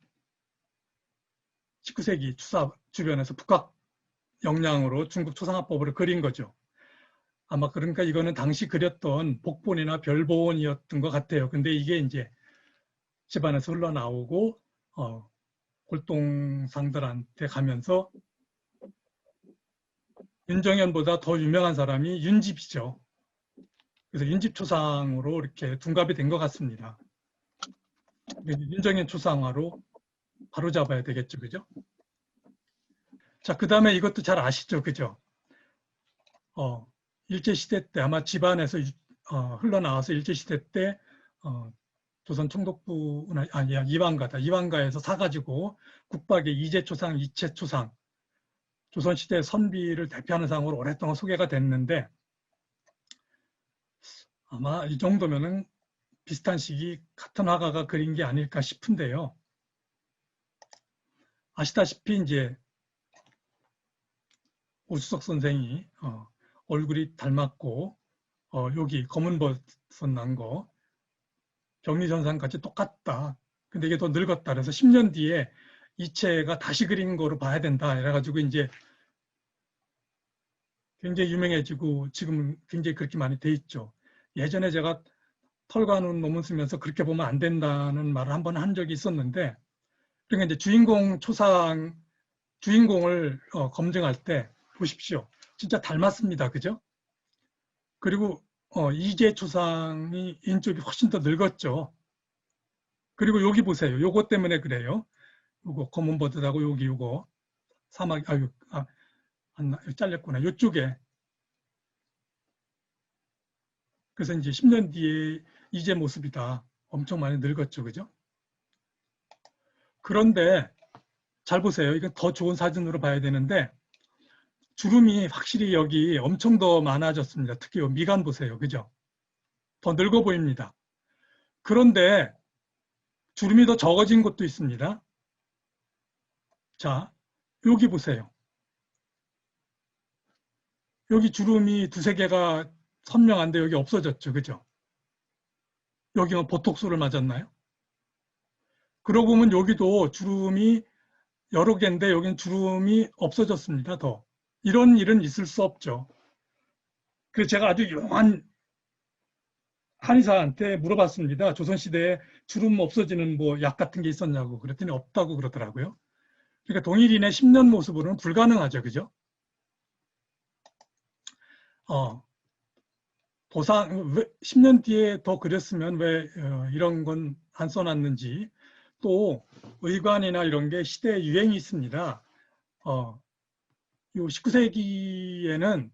19세기 추사 주변에서 북학 역량으로 중국 초상화법을 그린 거죠. 아마 그러니까 이거는 당시 그렸던 복본이나 별본이었던 것 같아요. 근데 이게 이제 집안에서 흘러나오고 골동상들한테 가면서 윤정현보다 더 유명한 사람이 윤집이죠. 그래서 윤집 초상으로 이렇게 둔갑이 된 것 같습니다. 윤정현 초상화로 바로 잡아야 되겠죠. 그죠? 자, 그 다음에 이것도 잘 아시죠? 그죠? 일제시대 때 아마 집안에서 흘러나와서 일제시대 때 조선 총독부나 아니야 이방가에서 사가지고 국박의 이제초상, 이채초상 조선시대 선비를 대표하는 상으로 오랫동안 소개가 됐는데 아마 이 정도면은 비슷한 시기 같은 화가가 그린 게 아닐까 싶은데요. 아시다시피 이제 오수석 선생이 얼굴이 닮았고 여기 검은 버섯 난 거 병리전상같이 똑같다. 근데 이게 더 늙었다. 그래서 10년 뒤에 이채가 다시 그린 거로 봐야 된다. 이래가지고 이제 굉장히 유명해지고 지금은 굉장히 그렇게 많이 돼 있죠. 예전에 제가 털과는 논문 쓰면서 그렇게 보면 안 된다는 말을 한 번 한 적이 있었는데 그러니까 이제 주인공을 검증할 때 보십시오. 진짜 닮았습니다. 그죠? 그리고 이재 초상이 인쪽이 훨씬 더 늙었죠. 그리고 여기 보세요. 요거 때문에 그래요. 요거 검은 버드하고 여기 요거 사막 안 잘렸구나. 요쪽에. 그래서 이제 10년 뒤에 이재 모습이다. 엄청 많이 늙었죠. 그죠? 그런데 잘 보세요. 이건 더 좋은 사진으로 봐야 되는데 주름이 확실히 여기 엄청 더 많아졌습니다. 특히 미간 보세요. 그죠? 더 늙어 보입니다. 그런데 주름이 더 적어진 것도 있습니다. 자, 여기 보세요. 여기 주름이 두세 개가 선명한데 여기 없어졌죠. 그죠? 여기는 보톡스를 맞았나요? 그러고 보면 여기도 주름이 여러 개인데 여기는 주름이 없어졌습니다. 더. 이런 일은 있을 수 없죠. 그래서 제가 아주 유명한 한의사한테 물어봤습니다. 조선시대에 주름 없어지는 뭐 약 같은 게 있었냐고. 그랬더니 없다고 그러더라고요. 그러니까 동일인의 10년 모습으로는 불가능하죠. 그죠? 도상, 10년 뒤에 더 그렸으면 왜 이런 건 안 써놨는지 또 의관이나 이런 게 시대에 유행이 있습니다. 요 19세기에는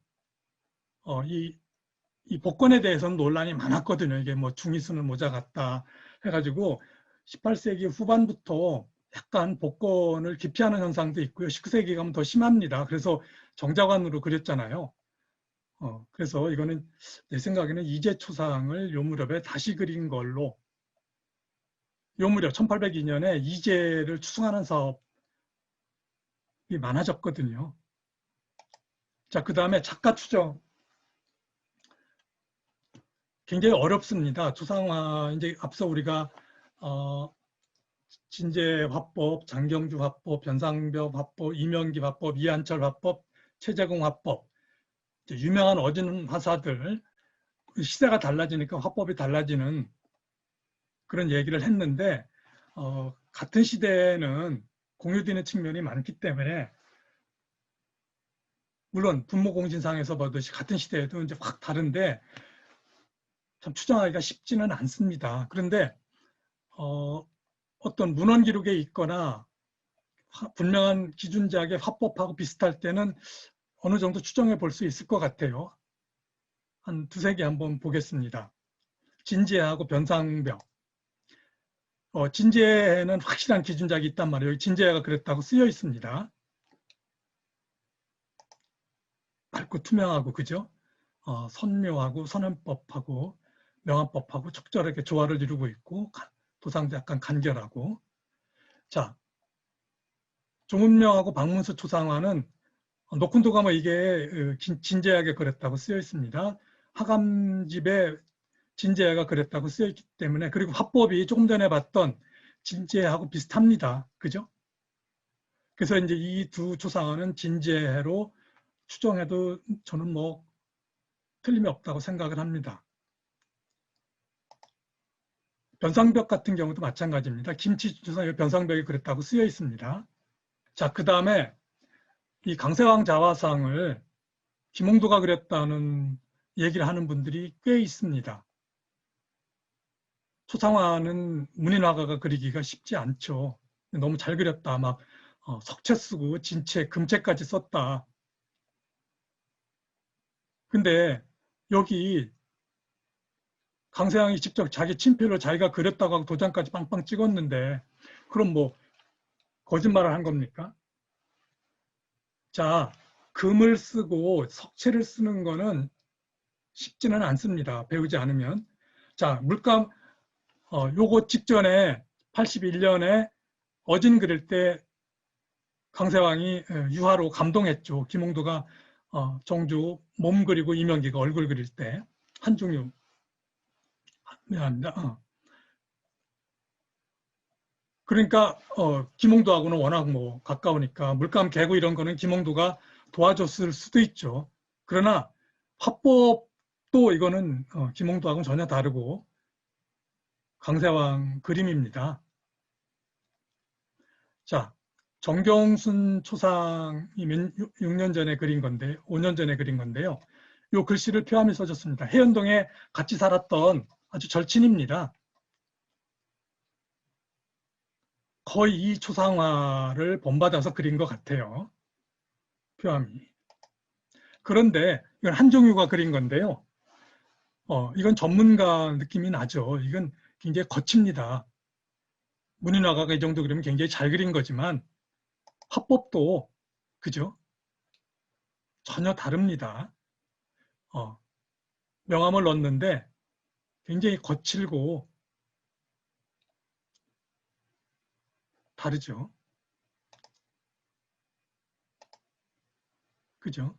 이 복권에 대해서는 논란이 많았거든요. 이게 뭐 중이 쓰는 모자 같다 해가지고 18세기 후반부터 약간 복권을 기피하는 현상도 있고요. 19세기 가면 더 심합니다. 그래서 정자관으로 그렸잖아요. 그래서 이거는 내 생각에는 이재초상을 요 무렵에 다시 그린 걸로 요 무렵 1802년에 이재를 추승하는 사업이 많아졌거든요. 자, 그 다음에 작가 추정. 굉장히 어렵습니다. 초상화, 이제 앞서 우리가, 진제 화법, 장경주 화법, 변상벽 화법, 이명기 화법, 이한철 화법, 최재공 화법. 유명한 어진 화사들, 시대가 달라지니까 화법이 달라지는 그런 얘기를 했는데, 같은 시대에는 공유되는 측면이 많기 때문에, 물론 분모공신상에서 보듯이 같은 시대에도 이제 확 다른데, 참 추정하기가 쉽지는 않습니다. 그런데 어떤 문헌 기록에 있거나 분명한 기준작의 화법하고 비슷할 때는 어느 정도 추정해 볼 수 있을 것 같아요. 한 두세 개 한번 보겠습니다. 진지해하고 변상벽. 진지해는 확실한 기준작이 있단 말이에요. 여기 진지해가 그랬다고 쓰여 있습니다. 밝고 투명하고, 그죠? 선묘하고 선언법하고 명암법하고 적절하게 조화를 이루고 있고, 도상도 약간 간결하고. 자, 조문명하고 박문수 초상화는 녹군도가 뭐 이게 진지하게 그랬다고 쓰여 있습니다. 하감집에 진지해가 그랬다고 쓰여 있기 때문에, 그리고 화법이 조금 전에 봤던 진지해하고 비슷합니다. 그죠? 그래서 이제 이 두 초상화는 진지해로 추정해도 저는 뭐 틀림이 없다고 생각을 합니다. 변상벽 같은 경우도 마찬가지입니다. 김치 초상화 변상벽이 그랬다고 쓰여 있습니다. 자, 그 다음에 이 강세왕 자화상을 김홍도가 그렸다는 얘기를 하는 분들이 꽤 있습니다. 초상화는 문인화가가 그리기가 쉽지 않죠. 너무 잘 그렸다. 막 석체 쓰고 진체, 금체까지 썼다. 근데 여기 강세왕이 직접 자기 친필로 자기가 그렸다고 하고 도장까지 빵빵 찍었는데 그럼 뭐 거짓말을 한 겁니까? 자, 금을 쓰고 석체를 쓰는 거는 쉽지는 않습니다. 배우지 않으면. 자, 물감 요거 직전에 81년에 어진 그릴 때 강세왕이 유화로 감동했죠. 김홍도가 정주 몸 그리고 이명기가 얼굴 그릴 때 한중유 미안합니다. 그러니까 김홍도하고는 워낙 뭐 가까우니까 물감 개고 이런 거는 김홍도가 도와줬을 수도 있죠. 그러나 화법도 이거는 김홍도하고는 전혀 다르고 강세왕 그림입니다. 자, 정경순 초상이 6년 전에 그린 건데, 5년 전에 그린 건데요. 이 글씨를 표함이 써졌습니다. 해연동에 같이 살았던 아주 절친입니다. 거의 이 초상화를 본받아서 그린 것 같아요. 표함이. 그런데 이건 한종유가 그린 건데요. 이건 전문가 느낌이 나죠. 이건 굉장히 거칩니다. 문인화가가 이 정도 그리면 굉장히 잘 그린 거지만 화법도 그죠? 전혀 다릅니다. 명암을 넣었는데 굉장히 거칠고 다르죠. 그죠?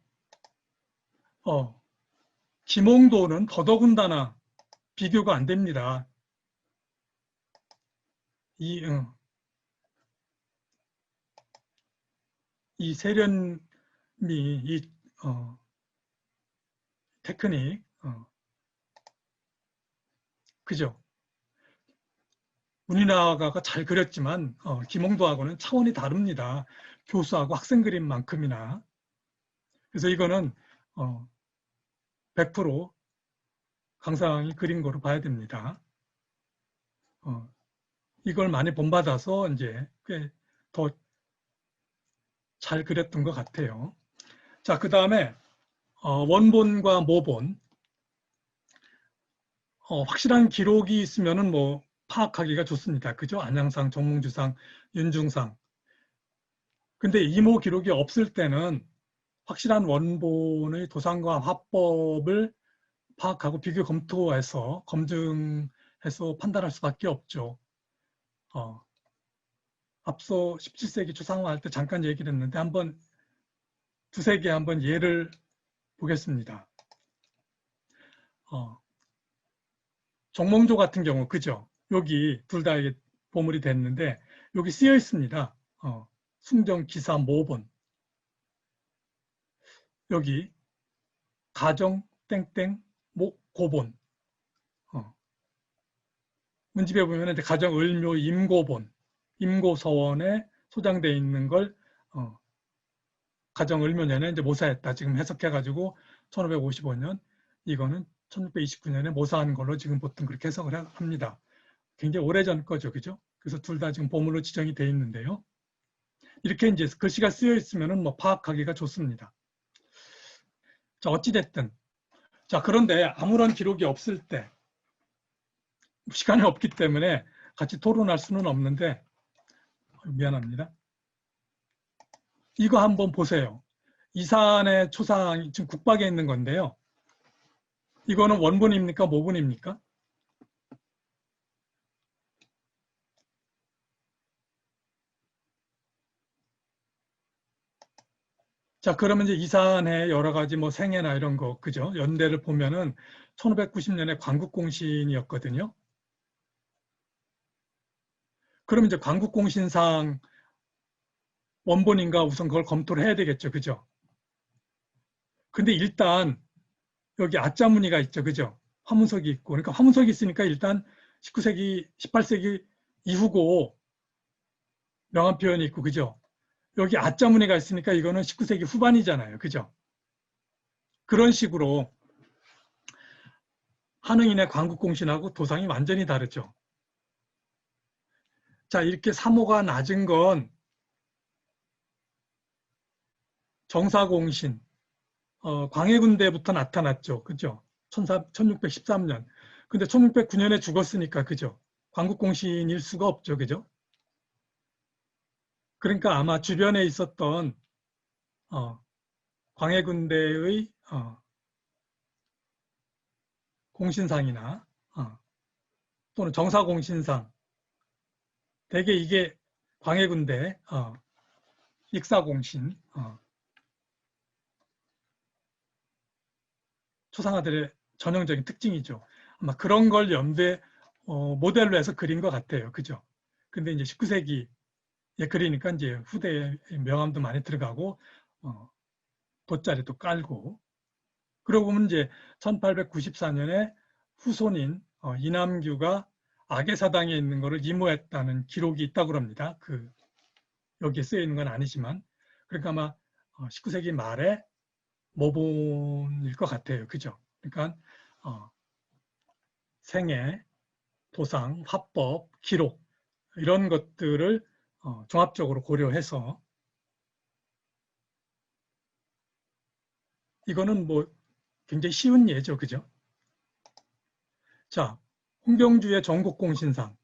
김홍도는 더더군다나 비교가 안 됩니다. 이 세련미, 이 테크닉, 그죠? 문인화가가 잘 그렸지만 김홍도하고는 차원이 다릅니다. 교수하고 학생 그림만큼이나. 그래서 이거는 100% 강상이 그린 거로 봐야 됩니다. 이걸 많이 본받아서 이제 꽤 더 잘 그렸던 것 같아요. 자, 그 다음에 원본과 모본. 확실한 기록이 있으면은 뭐 파악하기가 좋습니다. 그죠? 안양상, 정몽주상, 윤중상. 근데 이모 기록이 없을 때는 확실한 원본의 도상과 화법을 파악하고 비교 검토해서 검증해서 판단할 수밖에 없죠. 앞서 17세기 초상화 할 때 잠깐 얘기를 했는데 한번 두세 개 한번 예를 보겠습니다. 정몽조 같은 경우 그죠? 여기 둘 다 보물이 됐는데 여기 쓰여 있습니다. 숭정 기사 모본. 여기 가정 땡땡 고본. 문집에 보면 가정 을묘 임고본, 임고서원에 소장되어 있는 걸 가정 을묘년에 이제 모사했다. 지금 해석해가지고 1555년, 이거는 1629년에 모사한 걸로 지금 보통 그렇게 해석을 합니다. 굉장히 오래전 거죠, 그죠? 그래서 둘 다 지금 보물로 지정이 되어 있는데요. 이렇게 이제 글씨가 쓰여 있으면은 뭐 파악하기가 좋습니다. 자, 어찌됐든. 자, 그런데 아무런 기록이 없을 때, 시간이 없기 때문에 같이 토론할 수는 없는데, 미안합니다. 이거 한번 보세요. 이산의 초상이 지금 국박에 있는 건데요. 이거는 원본입니까? 모본입니까? 자, 그러면 이제 이산의 여러 가지 뭐 생애나 이런 거, 그죠? 연대를 보면은 1590년에 광국공신이었거든요. 그럼 이제 광국공신상 원본인가 우선 그걸 검토를 해야 되겠죠. 그죠? 근데 일단 여기 아자무늬가 있죠. 그죠? 화문석이 있고. 그러니까 화문석이 있으니까 일단 19세기, 18세기 이후고 명함 표현이 있고. 그죠? 여기 아자무늬가 있으니까 이거는 19세기 후반이잖아요. 그죠? 그런 식으로 한흥인의 광국공신하고 도상이 완전히 다르죠. 자, 이렇게 사모가 낮은 건 정사공신, 광해군대부터 나타났죠. 그죠? 1613년. 근데 1609년에 죽었으니까, 그죠? 광국공신일 수가 없죠. 그죠? 그러니까 아마 주변에 있었던, 광해군대의, 공신상이나, 또는 정사공신상, 대개 이게 광해군대, 익사공신, 초상화들의 전형적인 특징이죠. 아마 그런 걸 염두에 모델로 해서 그린 것 같아요. 그죠? 근데 이제 19세기에 그리니까 이제 후대에 명함도 많이 들어가고 돗자리도 깔고 그러고 보면 이제 1894년에 후손인 이남규가 악의사당에 있는 것을 임호했다는 기록이 있다고 합니다. 여기에 쓰여 있는 건 아니지만 그러니까 아마 19세기 말에 모본일 것 같아요. 그죠? 그러니까 생애, 도상, 화법, 기록 이런 것들을 종합적으로 고려해서 이거는 뭐 굉장히 쉬운 예죠. 그죠? 자, 홍경주의 전국공신상.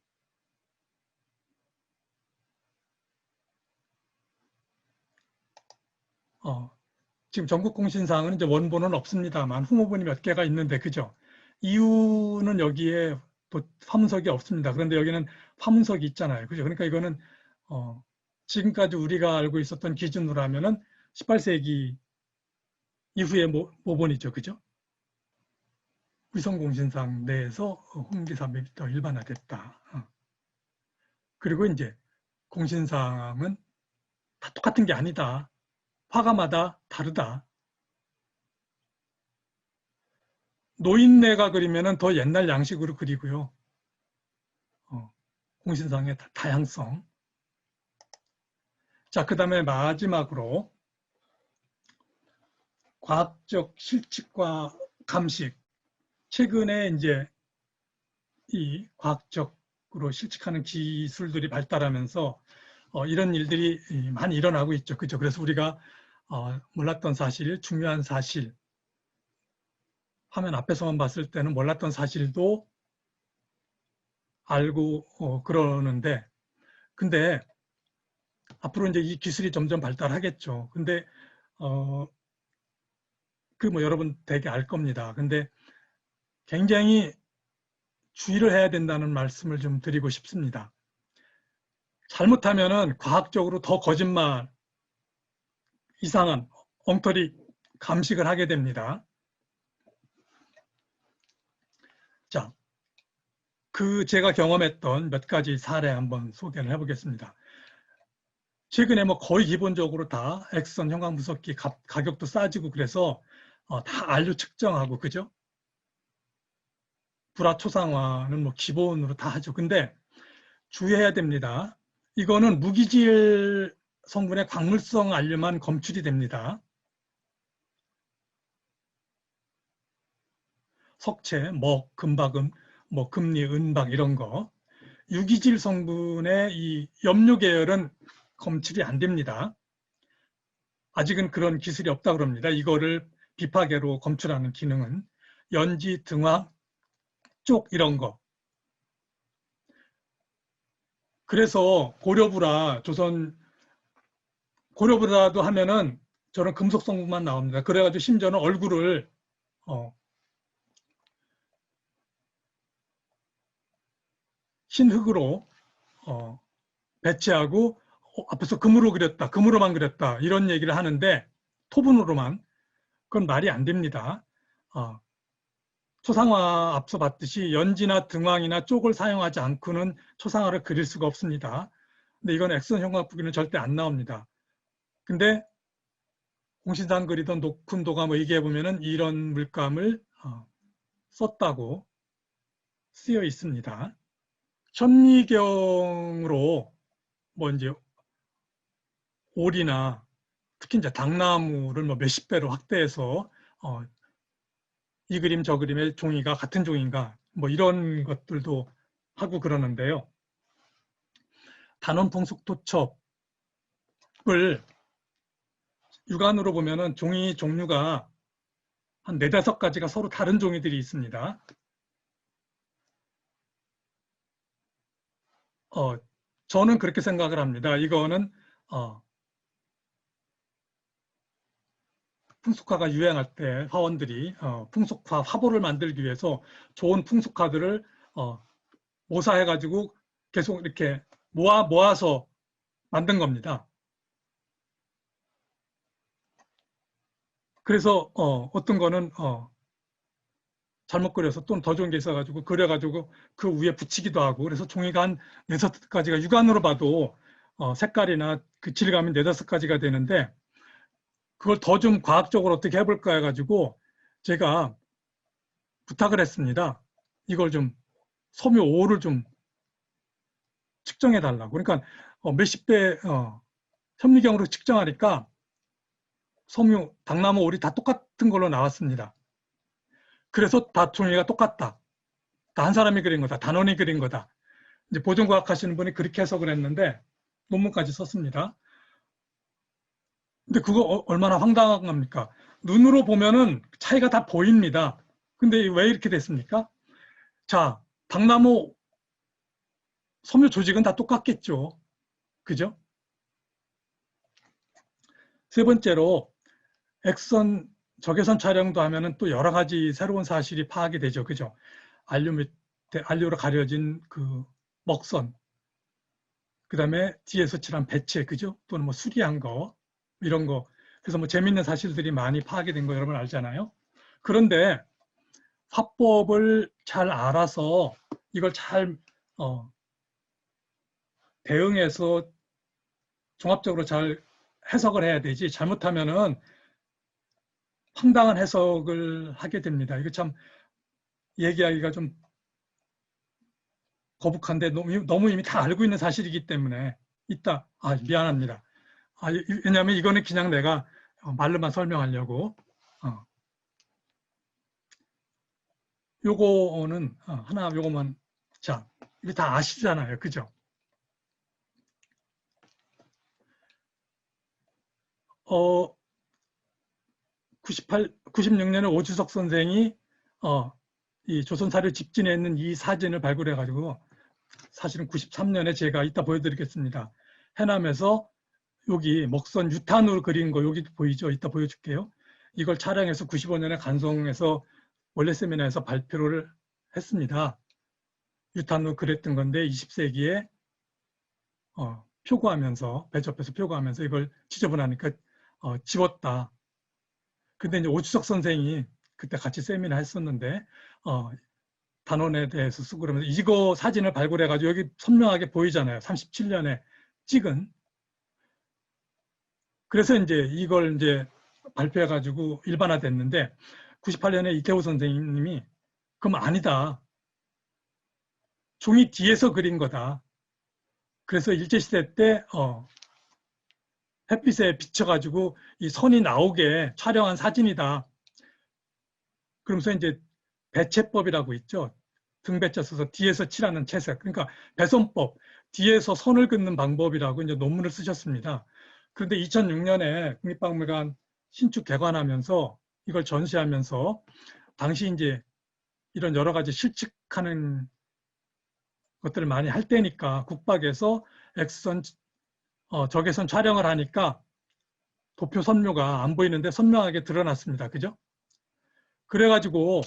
지금 전국공신상은 이제 원본은 없습니다만 후모본이 몇 개가 있는데 그죠? 이유는 여기에 화문석이 없습니다. 그런데 여기는 화문석이 있잖아요. 그죠? 그러니까 이거는 지금까지 우리가 알고 있었던 기준으로 하면은 18세기 이후의 모본이죠. 그죠? 위성공신상 내에서 홍기사 맵이 더 일반화됐다. 그리고 이제 공신상은 다 똑같은 게 아니다. 화가마다 다르다. 노인네가 그리면은 더 옛날 양식으로 그리고요. 공신상의 다양성. 자, 그 다음에 마지막으로 과학적 실측과 감식. 최근에 이제 이 과학적으로 실측하는 기술들이 발달하면서 이런 일들이 많이 일어나고 있죠. 그죠? 그래서 우리가 몰랐던 사실, 중요한 사실, 화면 앞에서만 봤을 때는 몰랐던 사실도 알고 그러는데, 근데 앞으로 이제 이 기술이 점점 발달하겠죠. 근데 뭐 여러분 되게 알 겁니다. 근데 굉장히 주의를 해야 된다는 말씀을 좀 드리고 싶습니다. 잘못하면은 과학적으로 더 거짓말, 이상한 엉터리 감식을 하게 됩니다. 자, 제가 경험했던 몇 가지 사례 한번 소개를 해보겠습니다. 최근에 뭐 거의 기본적으로 다 X선 형광분석기 가격도 싸지고 그래서 다 안료 측정하고 그죠? 불화 초상화는 뭐 기본으로 다 하죠. 근데 주의해야 됩니다. 이거는 무기질 성분의 광물성 안료만 검출이 됩니다. 석체, 먹, 금박음, 뭐 금리, 은박 이런 거. 유기질 성분의 이 염료 계열은 검출이 안 됩니다. 아직은 그런 기술이 없다고 합니다. 이거를 비파계로 검출하는 기능은 연지, 등화, 쪽 이런 거. 그래서 고려부라도 하면은 저런 금속 성분만 나옵니다. 그래가지고 심지어는 얼굴을 흰흙으로 배치하고 앞에서 금으로 그렸다, 금으로만 그렸다 이런 얘기를 하는데 토분으로만 그건 말이 안 됩니다. 초상화 앞서 봤듯이 연지나 등왕이나 쪽을 사용하지 않고는 초상화를 그릴 수가 없습니다. 근데 이건 엑선 형광푸기는 절대 안 나옵니다. 근데 공신상 그리던 녹훈도가 얘기해 보면은 이런 물감을 썼다고 쓰여 있습니다. 현미경으로 이제 오리나 특히 이제 당나무를 몇십 배로 확대해서 이 그림 저 그림의 종이가 같은 종인가 이런 것들도 하고 그러는데요. 단원풍속토첩을 육안으로 보면은 종이 종류가 한 4-5가지가 서로 다른 종이들이 있습니다. 저는 그렇게 생각을 합니다. 이거는 풍속화가 유행할 때 화원들이 풍속화 화보를 만들기 위해서 좋은 풍속화들을 모사해가지고 계속 이렇게 모아서 만든 겁니다. 그래서 어떤 거는 잘못 그려서 또는 더 좋은 게 있어가지고 그려가지고 그 위에 붙이기도 하고 그래서 종이가 한 4-5가지가 육안으로 봐도 색깔이나 그 질감이 4-5가지가 되는데 그걸 더 좀 과학적으로 어떻게 해볼까 해가지고 제가 부탁을 했습니다. 이걸 좀 섬유 5를 좀 측정해 달라고. 그러니까 몇십 배 현미경으로 측정하니까 섬유, 당나무, 오리 다 똑같은 걸로 나왔습니다. 그래서 다 종이가 똑같다. 다 한 사람이 그린 거다. 단원이 그린 거다. 이제 보존과학 하시는 분이 그렇게 해석을 했는데 논문까지 썼습니다. 근데 그거 얼마나 황당한 겁니까? 눈으로 보면은 차이가 다 보입니다. 근데 왜 이렇게 됐습니까? 자, 당나무 섬유 조직은 다 똑같겠죠. 그죠? 세 번째로 엑선 적외선 촬영도 하면은 또 여러 가지 새로운 사실이 파악이 되죠. 그죠? 안료로 가려진 그 먹선, 그 다음에 뒤에서 칠한 배체, 그죠? 또는 수리한 거, 이런 거. 그래서 재밌는 사실들이 많이 파악이 된 거 여러분 알잖아요. 그런데 화법을 잘 알아서 이걸 잘 대응해서 종합적으로 잘 해석을 해야 되지 잘못하면은 황당한 해석을 하게 됩니다. 이거 참 얘기하기가 좀 거북한데 너무 이미 다 알고 있는 사실이기 때문에 미안합니다. 왜냐하면 이거는 그냥 내가 말로만 설명하려고 요거는 요거만 자 이거 다 아시잖아요. 그죠? 96년에 오주석 선생이 이 조선사료 집진에 있는 이 사진을 발굴해 가지고 사실은 93년에 제가 이따 보여드리겠습니다. 해남에서 여기 먹선 유탄으로 그린 거 여기 보이죠? 이따 보여줄게요. 이걸 촬영해서 95년에 간송에서 원래 세미나에서 발표를 했습니다. 유탄으로 그렸던 건데 20세기에 표구하면서 배접해서 표구하면서 이걸 지저분하니까 지웠다. 근데 이제 오주석 선생이 그때 같이 세미나 했었는데 단원에 대해서 쓰고 그러면서 이거 사진을 발굴해가지고 여기 선명하게 보이잖아요. 37년에 찍은. 그래서 이제 이걸 이제 발표해가지고 일반화됐는데 98년에 이태호 선생님이 그럼 아니다. 종이 뒤에서 그린 거다. 그래서 일제시대 때 햇빛에 비춰가지고 이 선이 나오게 촬영한 사진이다. 그러면서 이제 배채법이라고 있죠. 등배쳐 써서 뒤에서 칠하는 채색. 그러니까 배선법, 뒤에서 선을 긋는 방법이라고 이제 논문을 쓰셨습니다. 그런데 2006년에 국립박물관 신축 개관하면서 이걸 전시하면서 당시 이제 이런 여러 가지 실측하는 것들을 많이 할 때니까 국박에서 X선, 적외선 촬영을 하니까 도표 선묘가 안 보이는데 선명하게 드러났습니다. 그죠? 그래가지고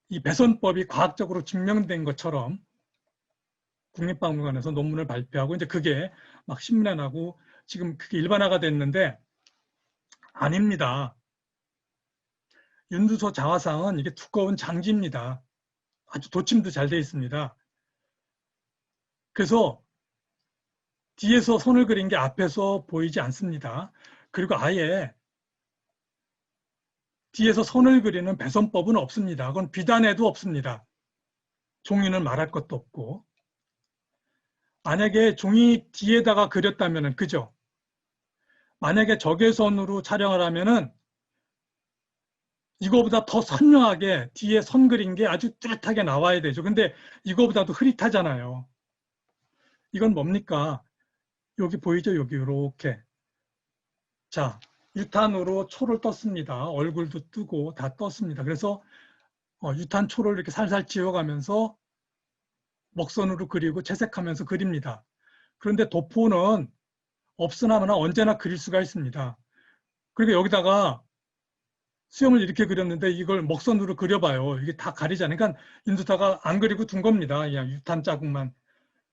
이 배선법이 과학적으로 증명된 것처럼 국립박물관에서 논문을 발표하고 이제 그게 막 신문에 나고 지금 그게 일반화가 됐는데 아닙니다. 윤두소 자화상은 이게 두꺼운 장지입니다. 아주 도침도 잘 되어 있습니다. 그래서 뒤에서 손을 그린 게 앞에서 보이지 않습니다. 그리고 아예 뒤에서 손을 그리는 배선법은 없습니다. 그건 비단에도 없습니다. 종이는 말할 것도 없고. 만약에 종이 뒤에다가 그렸다면 그죠? 만약에 적외선으로 촬영을 하면은 이거보다 더 선명하게 뒤에 선 그린 게 아주 뚜렷하게 나와야 되죠. 근데 이거보다도 흐릿하잖아요. 이건 뭡니까? 여기 보이죠? 여기 이렇게. 자, 유탄으로 초를 떴습니다. 얼굴도 뜨고 다 떴습니다. 그래서 유탄 초를 이렇게 살살 지워가면서 먹선으로 그리고 채색하면서 그립니다. 그런데 도포는 없으나 언제나 그릴 수가 있습니다. 그러니까 여기다가 수염을 이렇게 그렸는데 이걸 먹선으로 그려봐요. 이게 다 가리잖아요. 그러니까 인두타가 안 그리고 둔 겁니다. 그냥 유탄 자국만.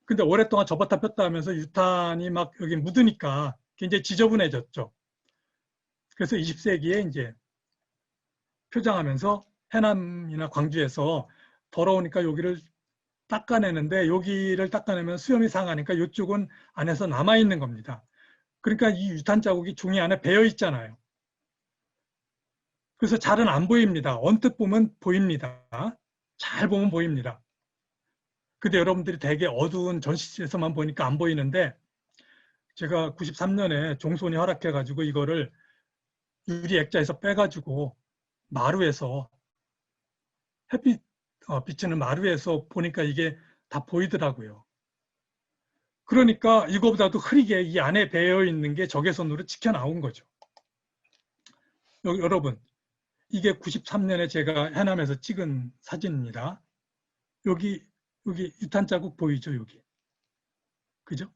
근데 오랫동안 접었다 폈다 하면서 유탄이 막 여기 묻으니까 굉장히 지저분해졌죠. 그래서 20세기에 이제 표장하면서 해남이나 광주에서 더러우니까 여기를 닦아내는데 여기를 닦아내면 수염이 상하니까 이쪽은 안에서 남아있는 겁니다. 그러니까 이 유탄 자국이 종이 안에 배어 있잖아요. 그래서 잘은 안 보입니다. 언뜻 보면 보입니다. 잘 보면 보입니다. 근데 여러분들이 되게 어두운 전시실에서만 보니까 안 보이는데 제가 93년에 종손이 허락해가지고 이거를 유리 액자에서 빼가지고 마루에서 햇빛 비치는 마루에서 보니까 이게 다 보이더라고요. 그러니까 이거보다도 흐리게 이 안에 배어 있는 게 적외선으로 찍혀 나온 거죠. 여러분, 이게 93년에 제가 해남에서 찍은 사진입니다. 여기 유탄 자국 보이죠? 여기. 그죠?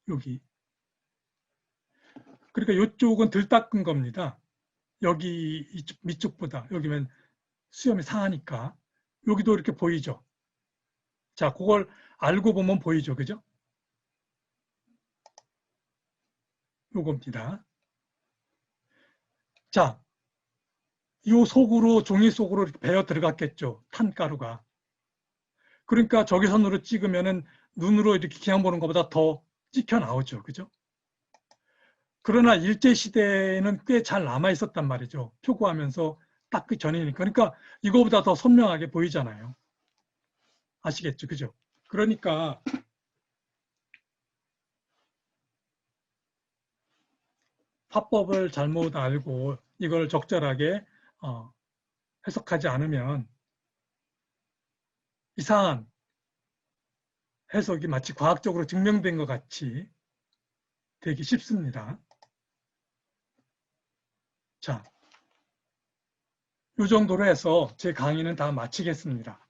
여기. 그러니까 이쪽은 덜 닦은 겁니다. 여기 밑쪽보다. 여기면 수염이 상하니까. 여기도 이렇게 보이죠? 자, 그걸 알고 보면 보이죠? 그죠? 요겁니다. 자, 이 속으로, 종이 속으로 이렇게 배어 들어갔겠죠. 탄가루가. 그러니까 적외선으로 찍으면은 눈으로 이렇게 그냥 보는 것보다 더 찍혀 나오죠. 그죠? 그러나 일제시대에는 꽤 잘 남아 있었단 말이죠. 표구하면서 닦기 전이니까. 그러니까 이거보다 더 선명하게 보이잖아요. 아시겠죠? 그죠? 그러니까 화법을 잘못 알고 이걸 적절하게 해석하지 않으면 이상한 해석이 마치 과학적으로 증명된 것 같이 되기 쉽습니다. 자, 이 정도로 해서 제 강의는 다 마치겠습니다.